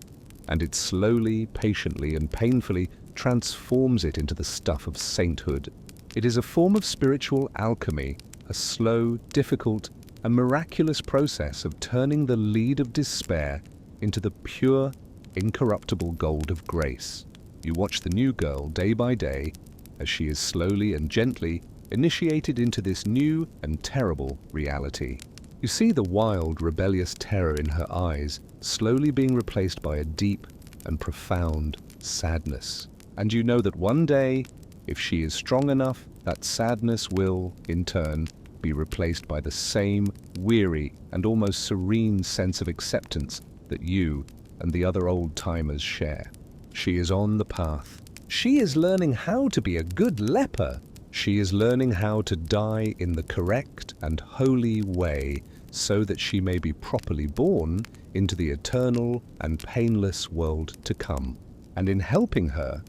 and it slowly, patiently, and painfully transforms it into the stuff of sainthood. It is a form of spiritual alchemy, a slow, difficult, and miraculous process of turning the lead of despair into the pure, incorruptible gold of grace. You watch the new girl day by day as she is slowly and gently initiated into this new and terrible reality. You see the wild, rebellious terror in her eyes slowly being replaced by a deep and profound sadness. And you know that one day, if she is strong enough, that sadness will, in turn, be replaced by the same weary and almost serene sense of acceptance that you and the other old-timers share. She is on the path. She is learning how to be a good leper. She is learning how to die in the correct and holy way so that she may be properly born into the eternal and painless world to come. And in helping her,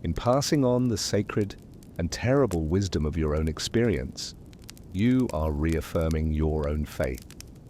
in passing on the sacred and terrible wisdom of your own experience, you are reaffirming your own faith.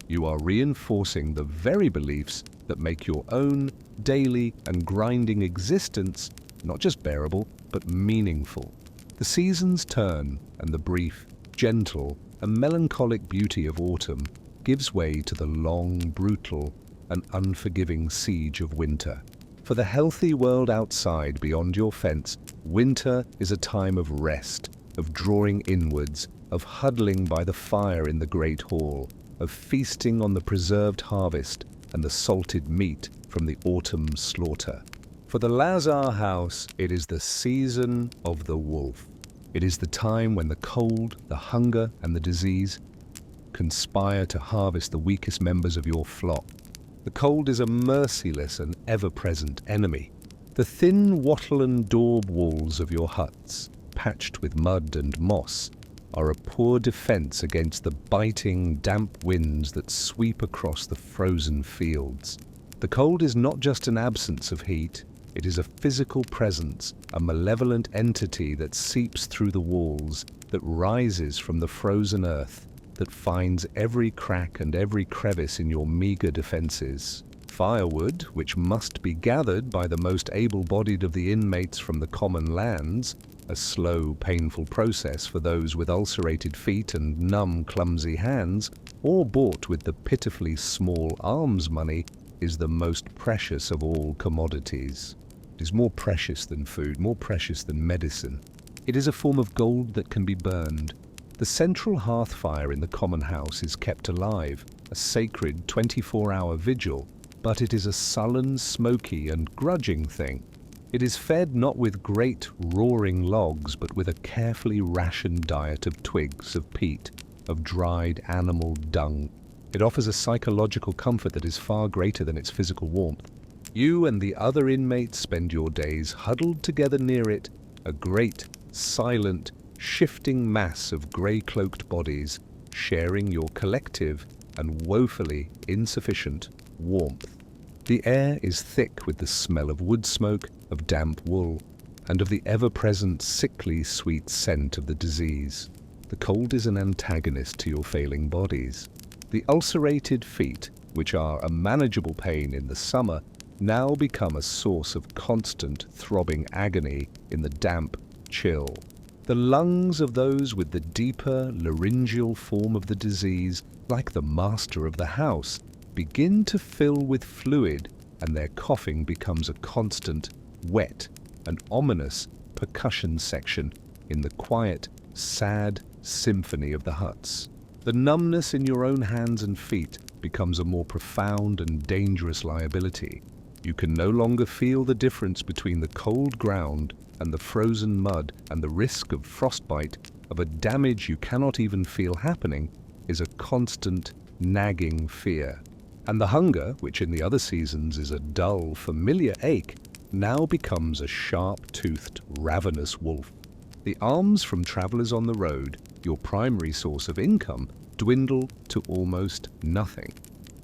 You are reinforcing the very beliefs that make your own daily and grinding existence not just bearable, but meaningful. The seasons turn, and the brief, gentle, and melancholic beauty of autumn gives way to the long, brutal, and unforgiving siege of winter. For the healthy world outside, beyond your fence, winter is a time of rest, of drawing inwards, of huddling by the fire in the great hall, of feasting on the preserved harvest and the salted meat from the autumn slaughter. For the Lazar House, it is the season of the wolf. It is the time when the cold, the hunger, and the disease conspire to harvest the weakest members of your flock. The cold is a merciless and ever-present enemy. The thin wattle and daub walls of your huts, patched with mud and moss, are a poor defense against the biting, damp winds that sweep across the frozen fields. The cold is not just an absence of heat, it is a physical presence, a malevolent entity that seeps through the walls, that rises from the frozen earth, that finds every crack and every crevice in your meager defenses. Firewood, which must be gathered by the most able-bodied of the inmates from the common lands, a slow, painful process for those with ulcerated feet and numb, clumsy hands, or bought with the pitifully small alms money, is the most precious of all commodities. It is more precious than food, more precious than medicine. It is a form of gold that can be burned. The central hearth fire in the common house is kept alive, a sacred 24-hour vigil, but it is a sullen, smoky, and grudging thing. It is fed not with great, roaring logs, but with a carefully rationed diet of twigs, of peat, of dried animal dung. It offers a psychological comfort that is far greater than its physical warmth. You and the other inmates spend your days huddled together near it, a great, silent, shifting mass of grey-cloaked bodies, sharing your collective and woefully insufficient warmth. The air is thick with the smell of wood smoke, of damp wool, and of the ever-present sickly sweet scent of the disease. The cold is an antagonist to your failing bodies. The ulcerated feet, which are a manageable pain in the summer, now become a source of constant throbbing agony in the damp chill. The lungs of those with the deeper laryngeal form of the disease, like the master of the house, begin to fill with fluid, and their coughing becomes a constant, wet, and ominous percussion section in the quiet, sad symphony of the huts. The numbness in your own hands and feet becomes a more profound and dangerous liability. You can no longer feel the difference between the cold ground and the frozen mud, and the risk of frostbite, of a damage you cannot even feel happening, is a constant, nagging fear. And the hunger, which in the other seasons is a dull, familiar ache, now becomes a sharp-toothed, ravenous wolf. The alms from travelers on the road, your primary source of income, dwindle to almost nothing.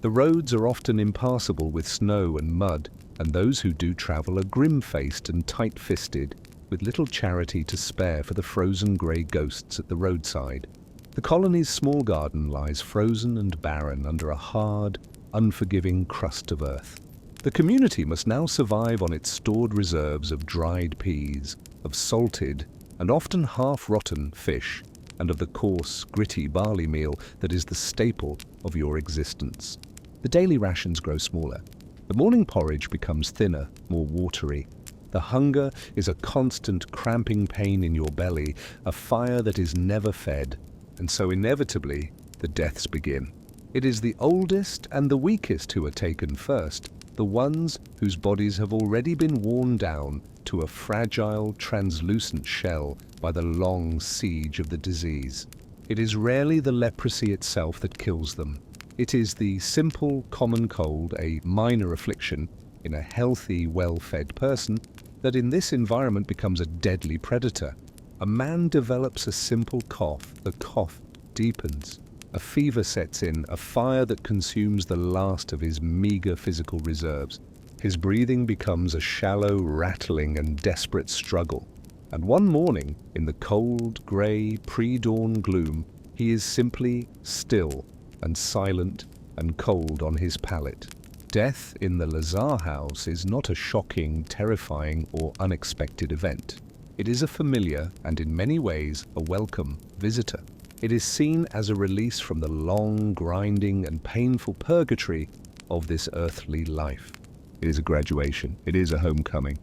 The roads are often impassable with snow and mud, and those who do travel are grim-faced and tight-fisted, with little charity to spare for the frozen grey ghosts at the roadside. The colony's small garden lies frozen and barren under a hard, unforgiving crust of earth. The community must now survive on its stored reserves of dried peas, of salted and often half-rotten fish, and of the coarse, gritty barley meal that is the staple of your existence. The daily rations grow smaller. The morning porridge becomes thinner, more watery. The hunger is a constant cramping pain in your belly, a fire that is never fed, and so inevitably the deaths begin. It is the oldest and the weakest who are taken first, the ones whose bodies have already been worn down to a fragile, translucent shell by the long siege of the disease. It is rarely the leprosy itself that kills them. It is the simple, common cold, a minor affliction in a healthy, well-fed person, that in this environment becomes a deadly predator. A man develops a simple cough, the cough deepens. A fever sets in, a fire that consumes the last of his meager physical reserves. His breathing becomes a shallow, rattling and desperate struggle. And one morning, in the cold, grey, pre-dawn gloom, he is simply still and silent and cold on his pallet. Death in the Lazar house is not a shocking, terrifying or unexpected event. It is a familiar and in many ways a welcome visitor. It is seen as a release from the long, grinding and painful purgatory of this earthly life. It is a graduation. It is a homecoming.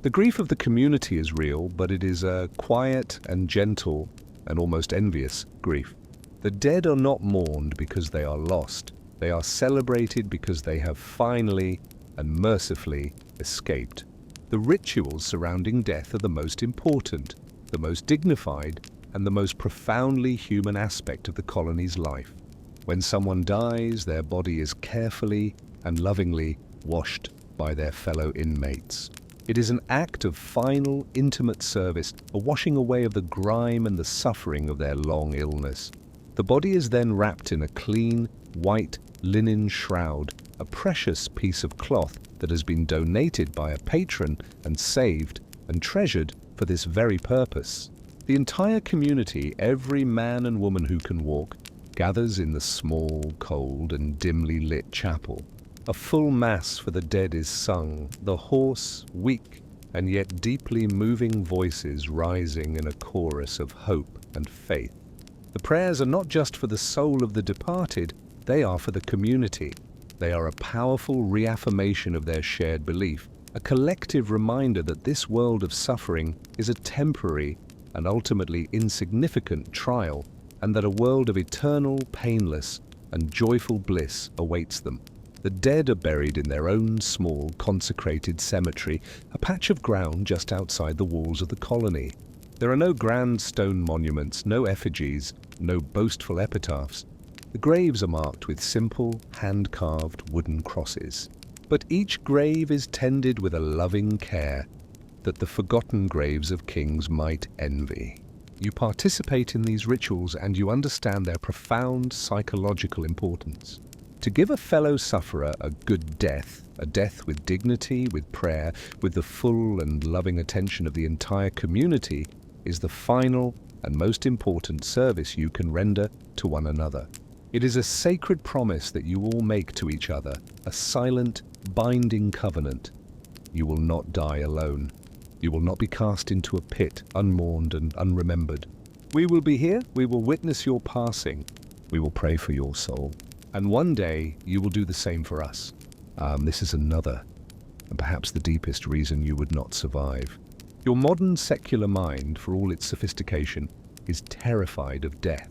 The grief of the community is real, but it is a quiet and gentle and almost envious grief. The dead are not mourned because they are lost. They are celebrated because they have finally and mercifully escaped. The rituals surrounding death are the most important, the most dignified, and the most profoundly human aspect of the colony's life. When someone dies, their body is carefully and lovingly washed by their fellow inmates. It is an act of final, intimate service, a washing away of the grime and the suffering of their long illness. The body is then wrapped in a clean, white linen shroud, a precious piece of cloth that has been donated by a patron and saved and treasured for this very purpose. The entire community, every man and woman who can walk, gathers in the small, cold and dimly lit chapel. A full mass for the dead is sung, the hoarse, weak, and yet deeply moving voices rising in a chorus of hope and faith. The prayers are not just for the soul of the departed, they are for the community. They are a powerful reaffirmation of their shared belief, a collective reminder that this world of suffering is a temporary and ultimately insignificant trial, and that a world of eternal, painless, and joyful bliss awaits them. The dead are buried in their own small, consecrated cemetery, a patch of ground just outside the walls of the colony. There are no grand stone monuments, no effigies, no boastful epitaphs. The graves are marked with simple, hand-carved wooden crosses. But each grave is tended with a loving care, that the forgotten graves of kings might envy. You participate in these rituals and you understand their profound psychological importance. To give a fellow sufferer a good death, a death with dignity, with prayer, with the full and loving attention of the entire community, is the final and most important service you can render to one another. It is a sacred promise that you all make to each other, a silent, binding covenant. You will not die alone. You will not be cast into a pit, unmourned and unremembered. We will be here, we will witness your passing, we will pray for your soul. And one day, you will do the same for us. This is another, and perhaps the deepest reason you would not survive. Your modern secular mind, for all its sophistication, is terrified of death.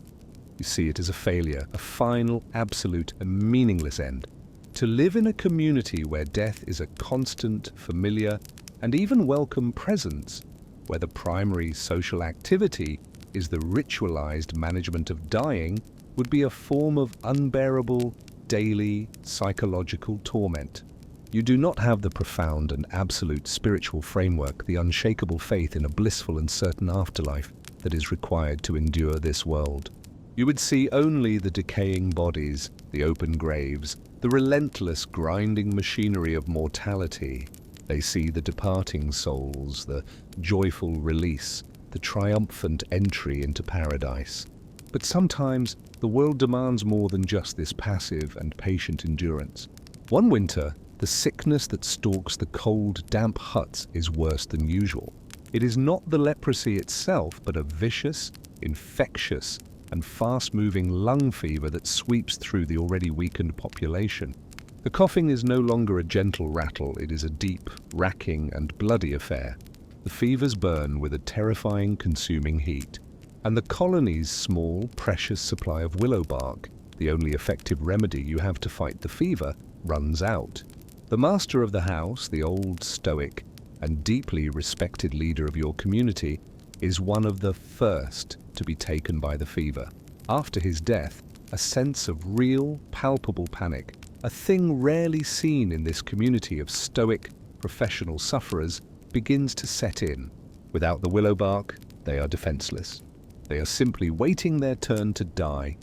You see it as a failure, a final, absolute, and meaningless end. To live in a community where death is a constant, familiar, and even welcome presence, where the primary social activity is the ritualized management of dying, would be a form of unbearable, daily, psychological torment. You do not have the profound and absolute spiritual framework, the unshakable faith in a blissful and certain afterlife that is required to endure this world. You would see only the decaying bodies, the open graves, the relentless grinding machinery of mortality. They see the departing souls, the joyful release, the triumphant entry into paradise. But sometimes the world demands more than just this passive and patient endurance. One winter, the sickness that stalks the cold, damp huts is worse than usual. It is not the leprosy itself, but a vicious, infectious, and fast-moving lung fever that sweeps through the already weakened population. The coughing is no longer a gentle rattle, it is a deep, racking, and bloody affair. The fevers burn with a terrifying, consuming heat. And the colony's small, precious supply of willow bark, the only effective remedy you have to fight the fever, runs out. The master of the house, the old stoic and deeply respected leader of your community, is one of the first to be taken by the fever. After his death, a sense of real, palpable panic, a thing rarely seen in this community of stoic, professional sufferers, begins to set in. Without the willow bark, they are defenseless. They are simply waiting their turn to die,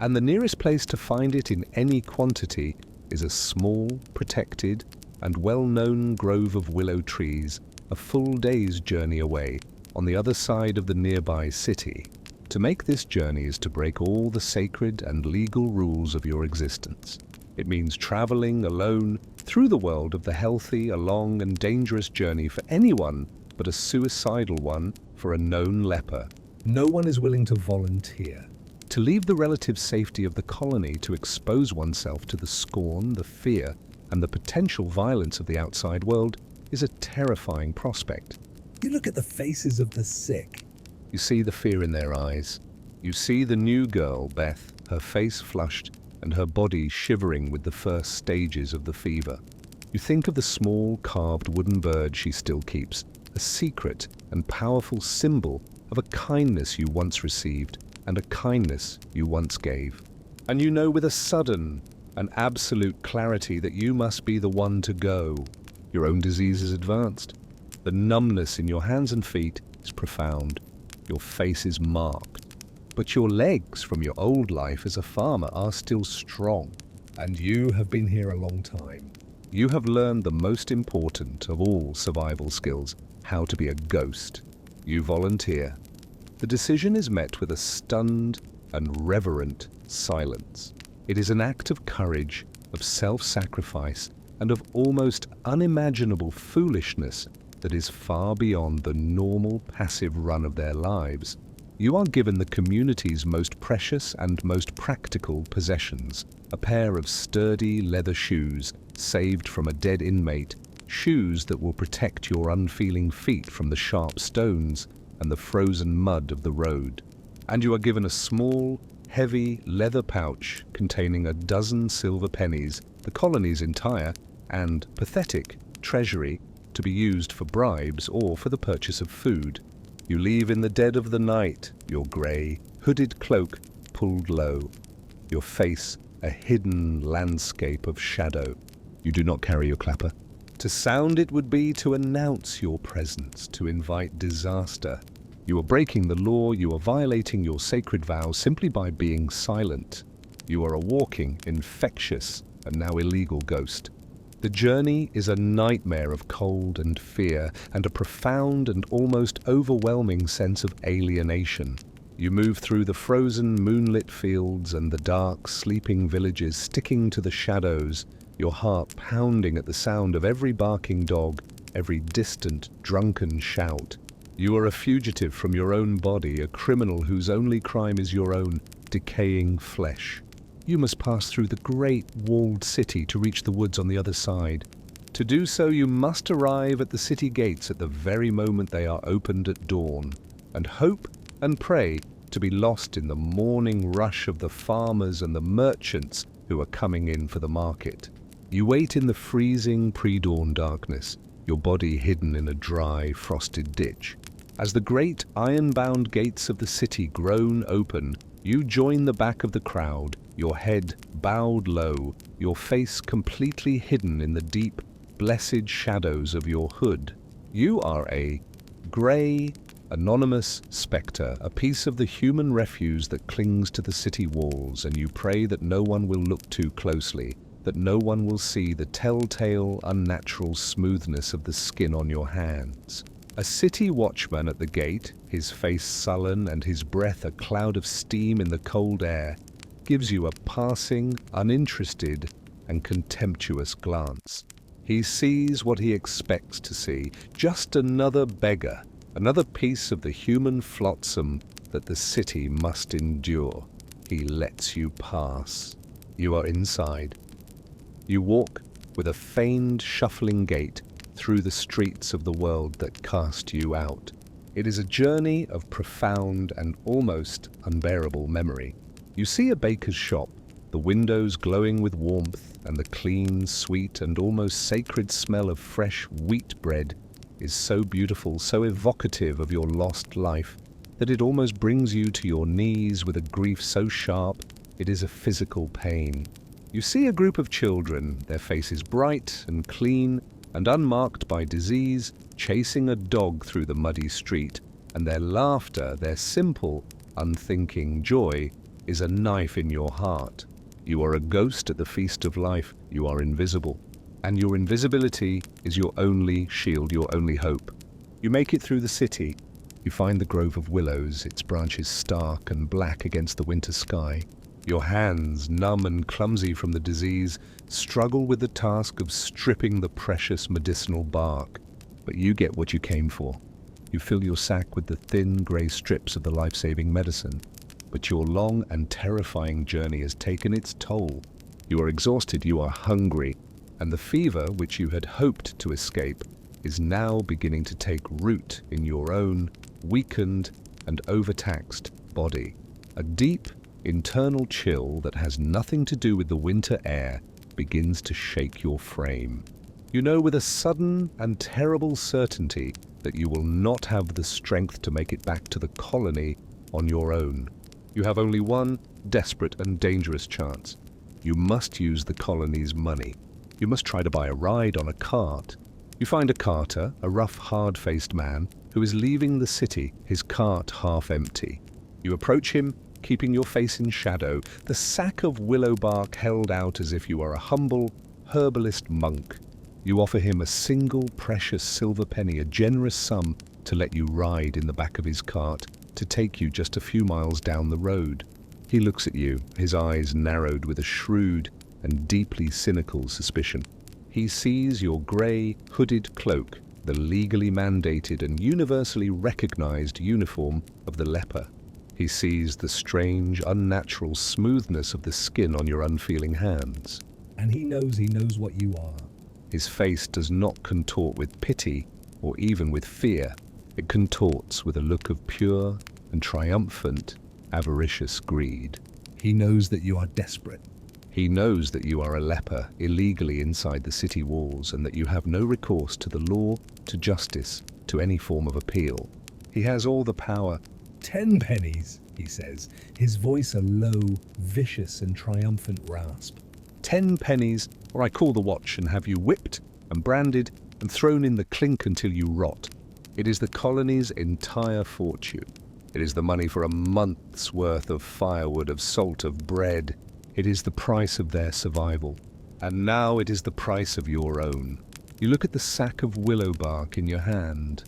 and the nearest place to find it in any quantity is a small, protected, and well-known grove of willow trees, a full day's journey away, on the other side of the nearby city. To make this journey is to break all the sacred and legal rules of your existence. It means traveling alone through the world of the healthy, a long and dangerous journey for anyone but a suicidal one for a known leper. No one is willing to volunteer. To leave the relative safety of the colony to expose oneself to the scorn, the fear, and the potential violence of the outside world is a terrifying prospect. You look at the faces of the sick. You see the fear in their eyes. You see the new girl, Beth, her face flushed and her body shivering with the first stages of the fever. You think of the small carved wooden bird she still keeps, a secret and powerful symbol of a kindness you once received and a kindness you once gave. And you know with a sudden and absolute clarity that you must be the one to go. Your own disease is advanced. The numbness in your hands and feet is profound. Your face is marked. But your legs from your old life as a farmer are still strong. And you have been here a long time. You have learned the most important of all survival skills, how to be a ghost. You volunteer. The decision is met with a stunned and reverent silence. It is an act of courage, of self-sacrifice, and of almost unimaginable foolishness that is far beyond the normal passive run of their lives. You are given the community's most precious and most practical possessions, a pair of sturdy leather shoes saved from a dead inmate, shoes that will protect your unfeeling feet from the sharp stones and the frozen mud of the road. And you are given a small, heavy leather pouch containing a dozen silver pennies, the colony's entire and pathetic treasury, to be used for bribes or for the purchase of food. You leave in the dead of the night, your grey, hooded cloak pulled low, your face a hidden landscape of shadow. You do not carry your clapper. To sound it would be to announce your presence, to invite disaster. You are breaking the law, you are violating your sacred vow simply by being silent. You are a walking, infectious, and now illegal ghost. The journey is a nightmare of cold and fear, and a profound and almost overwhelming sense of alienation. You move through the frozen, moonlit fields and the dark, sleeping villages, sticking to the shadows, your heart pounding at the sound of every barking dog, every distant, drunken shout. You are a fugitive from your own body, a criminal whose only crime is your own decaying flesh. You must pass through the great walled city to reach the woods on the other side. To do so, you must arrive at the city gates at the very moment they are opened at dawn, and hope and pray to be lost in the morning rush of the farmers and the merchants who are coming in for the market. You wait in the freezing pre-dawn darkness, your body hidden in a dry, frosted ditch. As the great iron-bound gates of the city groan open, you join the back of the crowd, your head bowed low, your face completely hidden in the deep, blessed shadows of your hood. You are a grey, anonymous spectre, a piece of the human refuse that clings to the city walls, and you pray that no one will look too closely, that no one will see the telltale, unnatural smoothness of the skin on your hands. A city watchman at the gate, his face sullen and his breath a cloud of steam in the cold air, gives you a passing, uninterested, and contemptuous glance. He sees what he expects to see, just another beggar, another piece of the human flotsam that the city must endure. He lets you pass. You are inside. You walk with a feigned, shuffling gait through the streets of the world that cast you out. It is a journey of profound and almost unbearable memory. You see a baker's shop, the windows glowing with warmth, and the clean, sweet, and almost sacred smell of fresh wheat bread is so beautiful, so evocative of your lost life, that it almost brings you to your knees with a grief so sharp it is a physical pain. You see a group of children, their faces bright and clean and unmarked by disease, chasing a dog through the muddy street, and their laughter, their simple, unthinking joy, is a knife in your heart. You are a ghost at the feast of life. You are invisible, and your invisibility is your only shield, your only hope. You make it through the city. You find the grove of willows, its branches stark and black against the winter sky. Your hands, numb and clumsy from the disease, struggle with the task of stripping the precious medicinal bark. But you get what you came for. You fill your sack with the thin, grey strips of the life-saving medicine. But your long and terrifying journey has taken its toll. You are exhausted, you are hungry, and the fever which you had hoped to escape is now beginning to take root in your own weakened and overtaxed body. A deep, internal chill that has nothing to do with the winter air begins to shake your frame. You know with a sudden and terrible certainty that you will not have the strength to make it back to the colony on your own. You have only one desperate and dangerous chance. You must use the colony's money. You must try to buy a ride on a cart. You find a carter, a rough, hard-faced man, who is leaving the city, his cart half empty. You approach him, keeping your face in shadow, the sack of willow bark held out as if you are a humble herbalist monk. You offer him a single precious silver penny, a generous sum, to let you ride in the back of his cart, to take you just a few miles down the road. He looks at you, his eyes narrowed with a shrewd and deeply cynical suspicion. He sees your grey, hooded cloak, the legally mandated and universally recognized uniform of the leper. He sees the strange, unnatural smoothness of the skin on your unfeeling hands. And he knows what you are. His face does not contort with pity or even with fear. It contorts with a look of pure and triumphant, avaricious greed. He knows that you are desperate. He knows that you are a leper, illegally inside the city walls, and that you have no recourse to the law, to justice, to any form of appeal. He has all the power. 10 pennies, he says, his voice a low, vicious and triumphant rasp. 10 pennies, or I call the watch and have you whipped and branded and thrown in the clink until you rot. It is the colony's entire fortune. It is the money for a month's worth of firewood, of salt, of bread. It is the price of their survival. And now it is the price of your own. You look at the sack of willow bark in your hand.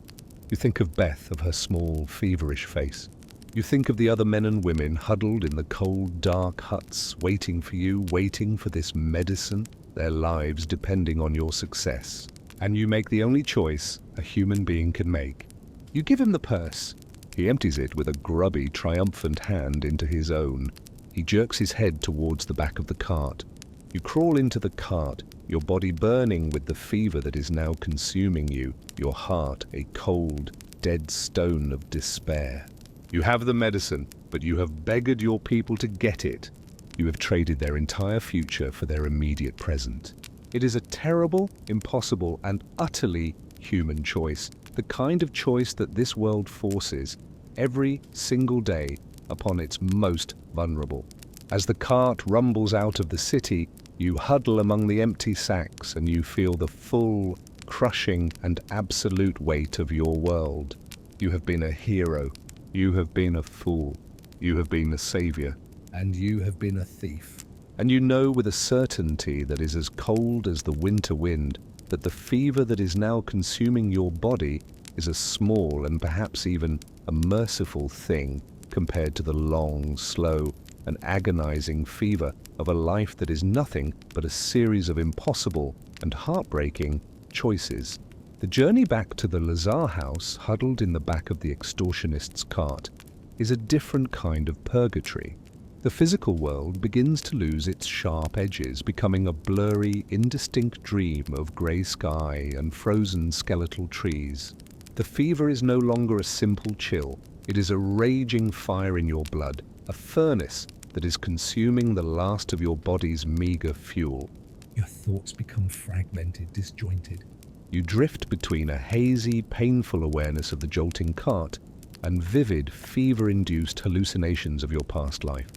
You think of Beth, of her small, feverish face. You think of the other men and women huddled in the cold, dark huts, waiting for you, waiting for this medicine, their lives depending on your success. And you make the only choice a human being can make. You give him the purse. He empties it with a grubby, triumphant hand into his own. He jerks his head towards the back of the cart. You crawl into the cart, your body burning with the fever that is now consuming you, your heart a cold, dead stone of despair. You have the medicine, but you have beggared your people to get it. You have traded their entire future for their immediate present. It is a terrible, impossible, and utterly human choice, the kind of choice that this world forces every single day upon its most vulnerable. As the cart rumbles out of the city, you huddle among the empty sacks and you feel the full, crushing, and absolute weight of your world. You have been a hero. You have been a fool. You have been a savior. And you have been a thief. And you know with a certainty that is as cold as the winter wind that the fever that is now consuming your body is a small and perhaps even a merciful thing compared to the long, slow, and agonizing fever of a life that is nothing but a series of impossible and heartbreaking choices. The journey back to the Lazar house, huddled in the back of the extortionist's cart, is a different kind of purgatory. The physical world begins to lose its sharp edges, becoming a blurry, indistinct dream of grey sky and frozen skeletal trees. The fever is no longer a simple chill. It is a raging fire in your blood, a furnace that is consuming the last of your body's meager fuel. Your thoughts become fragmented, disjointed. You drift between a hazy, painful awareness of the jolting cart and vivid, fever-induced hallucinations of your past life.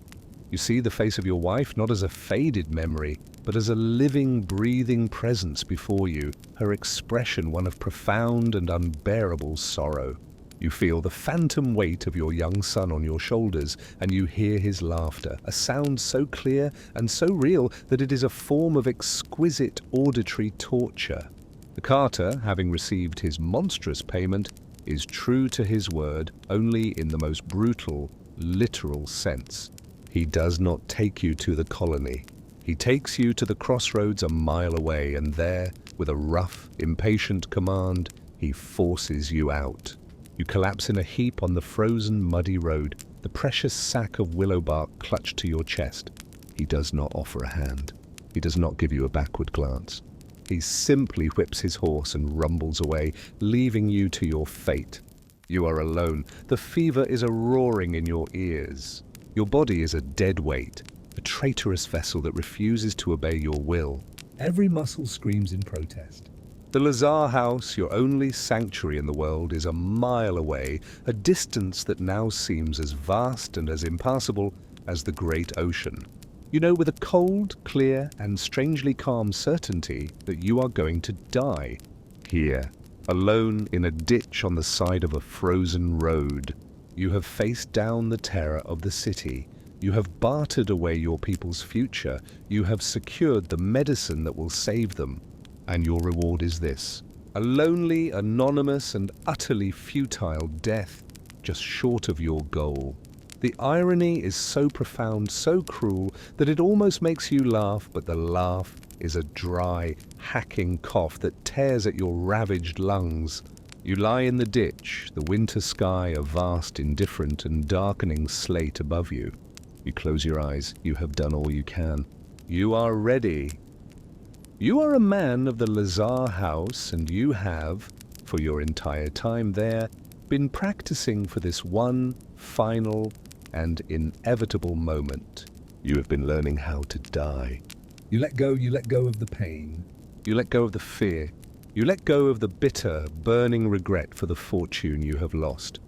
You see the face of your wife not as a faded memory, but as a living, breathing presence before you, her expression one of profound and unbearable sorrow. You feel the phantom weight of your young son on your shoulders, and you hear his laughter, a sound so clear and so real that it is a form of exquisite auditory torture. The carter, having received his monstrous payment, is true to his word only in the most brutal, literal sense. He does not take you to the colony. He takes you to the crossroads a mile away, and there, with a rough, impatient command, he forces you out. You collapse in a heap on the frozen, muddy road, the precious sack of willow bark clutched to your chest. He does not offer a hand. He does not give you a backward glance. He simply whips his horse and rumbles away, leaving you to your fate. You are alone. The fever is a roaring in your ears. Your body is a dead weight, a traitorous vessel that refuses to obey your will. Every muscle screams in protest. The Lazar house, your only sanctuary in the world, is a mile away, a distance that now seems as vast and as impassable as the great ocean. You know with a cold, clear, and strangely calm certainty that you are going to die. Here, alone in a ditch on the side of a frozen road. You have faced down the terror of the city. You have bartered away your people's future. You have secured the medicine that will save them. And your reward is this: a lonely, anonymous, and utterly futile death, just short of your goal. The irony is so profound, so cruel, that it almost makes you laugh, but the laugh is a dry, hacking cough that tears at your ravaged lungs. You lie in the ditch, the winter sky a vast, indifferent, and darkening slate above you. You close your eyes. You have done all you can. You are ready. You are a man of the Lazar house, and you have, for your entire time there, been practicing for this one final and inevitable moment. You have been learning how to die. You let go of the pain. You let go of the fear. You let go of the bitter, burning regret for the fortune you have lost.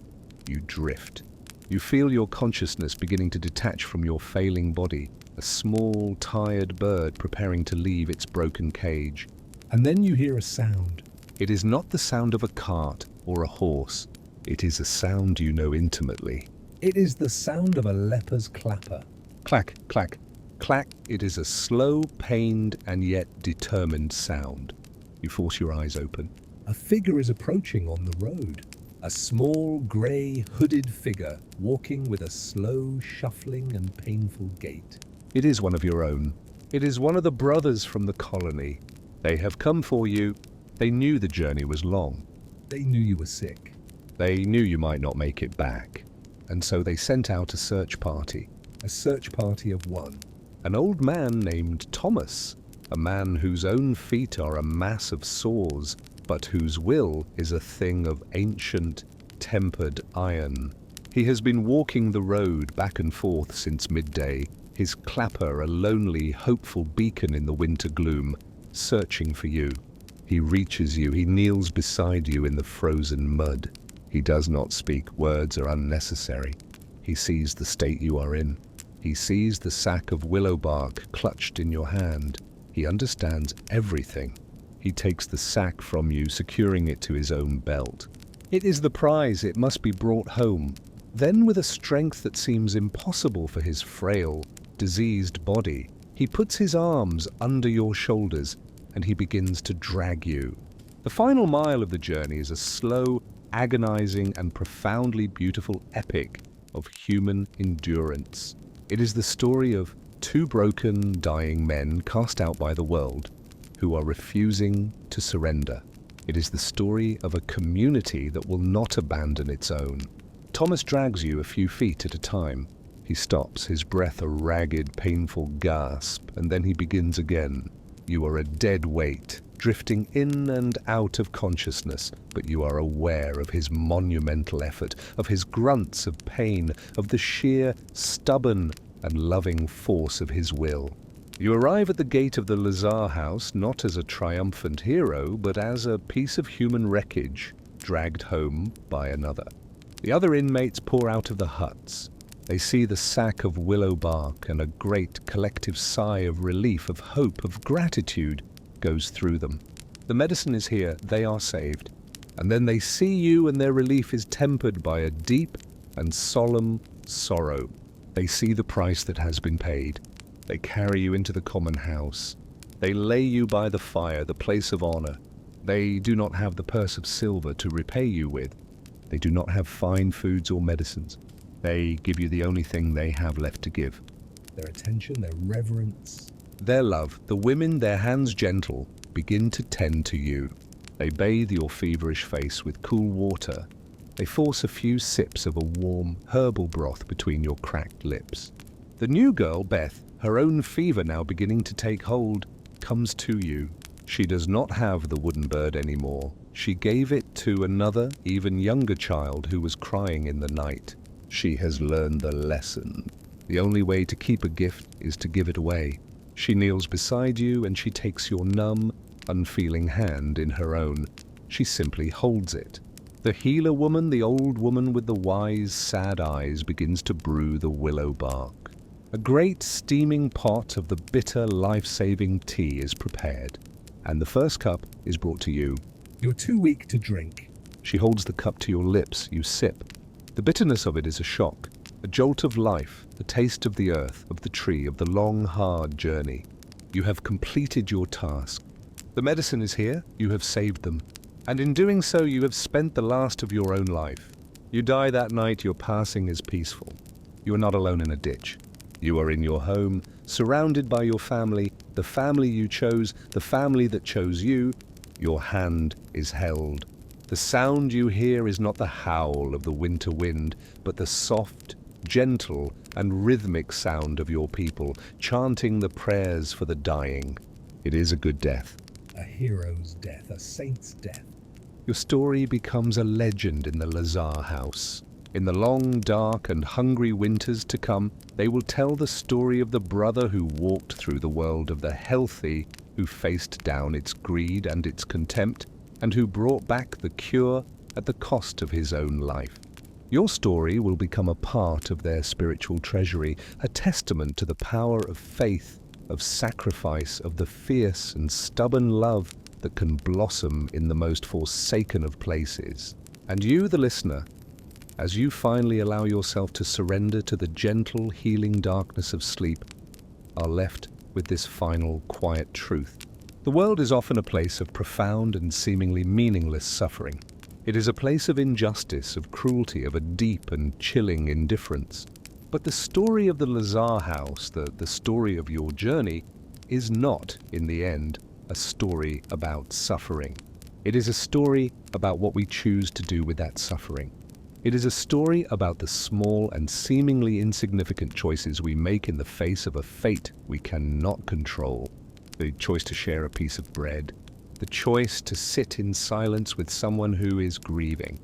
You drift. You feel your consciousness beginning to detach from your failing body. a small, tired bird preparing to leave its broken cage. And then you hear a sound. It is not the sound of a cart or a horse. It is a sound you know intimately. It is the sound of a leper's clapper. Clack, clack, clack. It is a slow, pained, and yet determined sound. You force your eyes open. A figure is approaching on the road. A small, grey, hooded figure walking with a slow, shuffling and painful gait. It is one of your own. It is one of the brothers from the colony. They have come for you. They knew the journey was long. They knew you were sick. They knew you might not make it back. And so they sent out a search party. A search party of one. An old man named Thomas. A man whose own feet are a mass of sores, but whose will is a thing of ancient, tempered iron. He has been walking the road back and forth since midday, his clapper a lonely, hopeful beacon in the winter gloom, searching for you. He reaches you, he kneels beside you in the frozen mud. He does not speak, words are unnecessary. He sees the state you are in. He sees the sack of willow bark clutched in your hand. He understands everything. He takes the sack from you, securing it to his own belt. It is the prize, it must be brought home. Then, with a strength that seems impossible for his frail, diseased body, he puts his arms under your shoulders and he begins to drag you. The final mile of the journey is a slow, agonizing and profoundly beautiful epic of human endurance. It is the story of two broken, dying men cast out by the world who are refusing to surrender. It is the story of a community that will not abandon its own. Thomas drags you a few feet at a time. He stops, his breath a ragged, painful gasp, and then he begins again. You are a dead weight, drifting in and out of consciousness, but you are aware of his monumental effort, of his grunts of pain, of the sheer, stubborn and loving force of his will. You arrive at the gate of the Lazar house not as a triumphant hero, but as a piece of human wreckage dragged home by another. The other inmates pour out of the huts. They see the sack of willow bark, and a great collective sigh of relief, of hope, of gratitude goes through them. The medicine is here, they are saved. And then they see you, and their relief is tempered by a deep and solemn sorrow. They see the price that has been paid. They carry you into the common house. They lay you by the fire, the place of honor. They do not have the purse of silver to repay you with. They do not have fine foods or medicines. They give you the only thing they have left to give. Their attention, their reverence. Their love, the women, their hands gentle, begin to tend to you. They bathe your feverish face with cool water. They force a few sips of a warm herbal broth between your cracked lips. The new girl, Beth, her own fever now beginning to take hold, comes to you. She does not have the wooden bird anymore. She gave it to another, even younger child who was crying in the night. She has learned the lesson. The only way to keep a gift is to give it away. She kneels beside you and she takes your numb, unfeeling hand in her own. She simply holds it. The healer woman, the old woman with the wise, sad eyes, begins to brew the willow bark. A great steaming pot of the bitter, life-saving tea is prepared, and the first cup is brought to you. You're too weak to drink. She holds the cup to your lips. You sip. The bitterness of it is a shock, a jolt of life, the taste of the earth, of the tree, of the long, hard journey. You have completed your task. The medicine is here. You have saved them. And in doing so, you have spent the last of your own life. You die that night. Your passing is peaceful. You are not alone in a ditch. You are in your home, surrounded by your family, the family you chose, the family that chose you. Your hand is held. The sound you hear is not the howl of the winter wind, but the soft, gentle, and rhythmic sound of your people, chanting the prayers for the dying. It is a good death. A hero's death, a saint's death. Your story becomes a legend in the Lazar house. In the long, dark, and hungry winters to come, they will tell the story of the brother who walked through the world of the healthy, who faced down its greed and its contempt, and who brought back the cure at the cost of his own life. Your story will become a part of their spiritual treasury, a testament to the power of faith, of sacrifice, of the fierce and stubborn love that can blossom in the most forsaken of places. And you, the listener, as you finally allow yourself to surrender to the gentle, healing darkness of sleep, are left with this final, quiet truth. The world is often a place of profound and seemingly meaningless suffering. It is a place of injustice, of cruelty, of a deep and chilling indifference. But the story of the Lazar house, the story of your journey, is not, in the end, a story about suffering. It is a story about what we choose to do with that suffering. It is a story about the small and seemingly insignificant choices we make in the face of a fate we cannot control. The choice to share a piece of bread, the choice to sit in silence with someone who is grieving,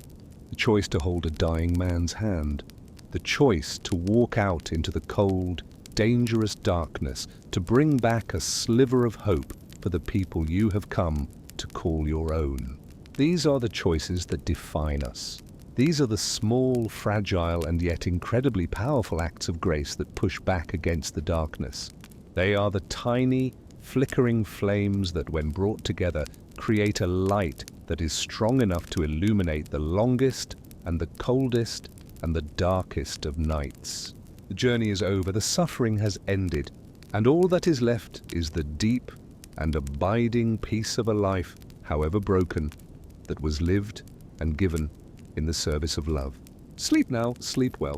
the choice to hold a dying man's hand, the choice to walk out into the cold, dangerous darkness to bring back a sliver of hope for the people you have come to call your own. These are the choices that define us. These are the small, fragile, and yet incredibly powerful acts of grace that push back against the darkness. They are the tiny, flickering flames that, when brought together, create a light that is strong enough to illuminate the longest and the coldest and the darkest of nights. The journey is over, the suffering has ended, and all that is left is the deep and abiding peace of a life, however broken, that was lived and given in the service of love. Sleep now, sleep well.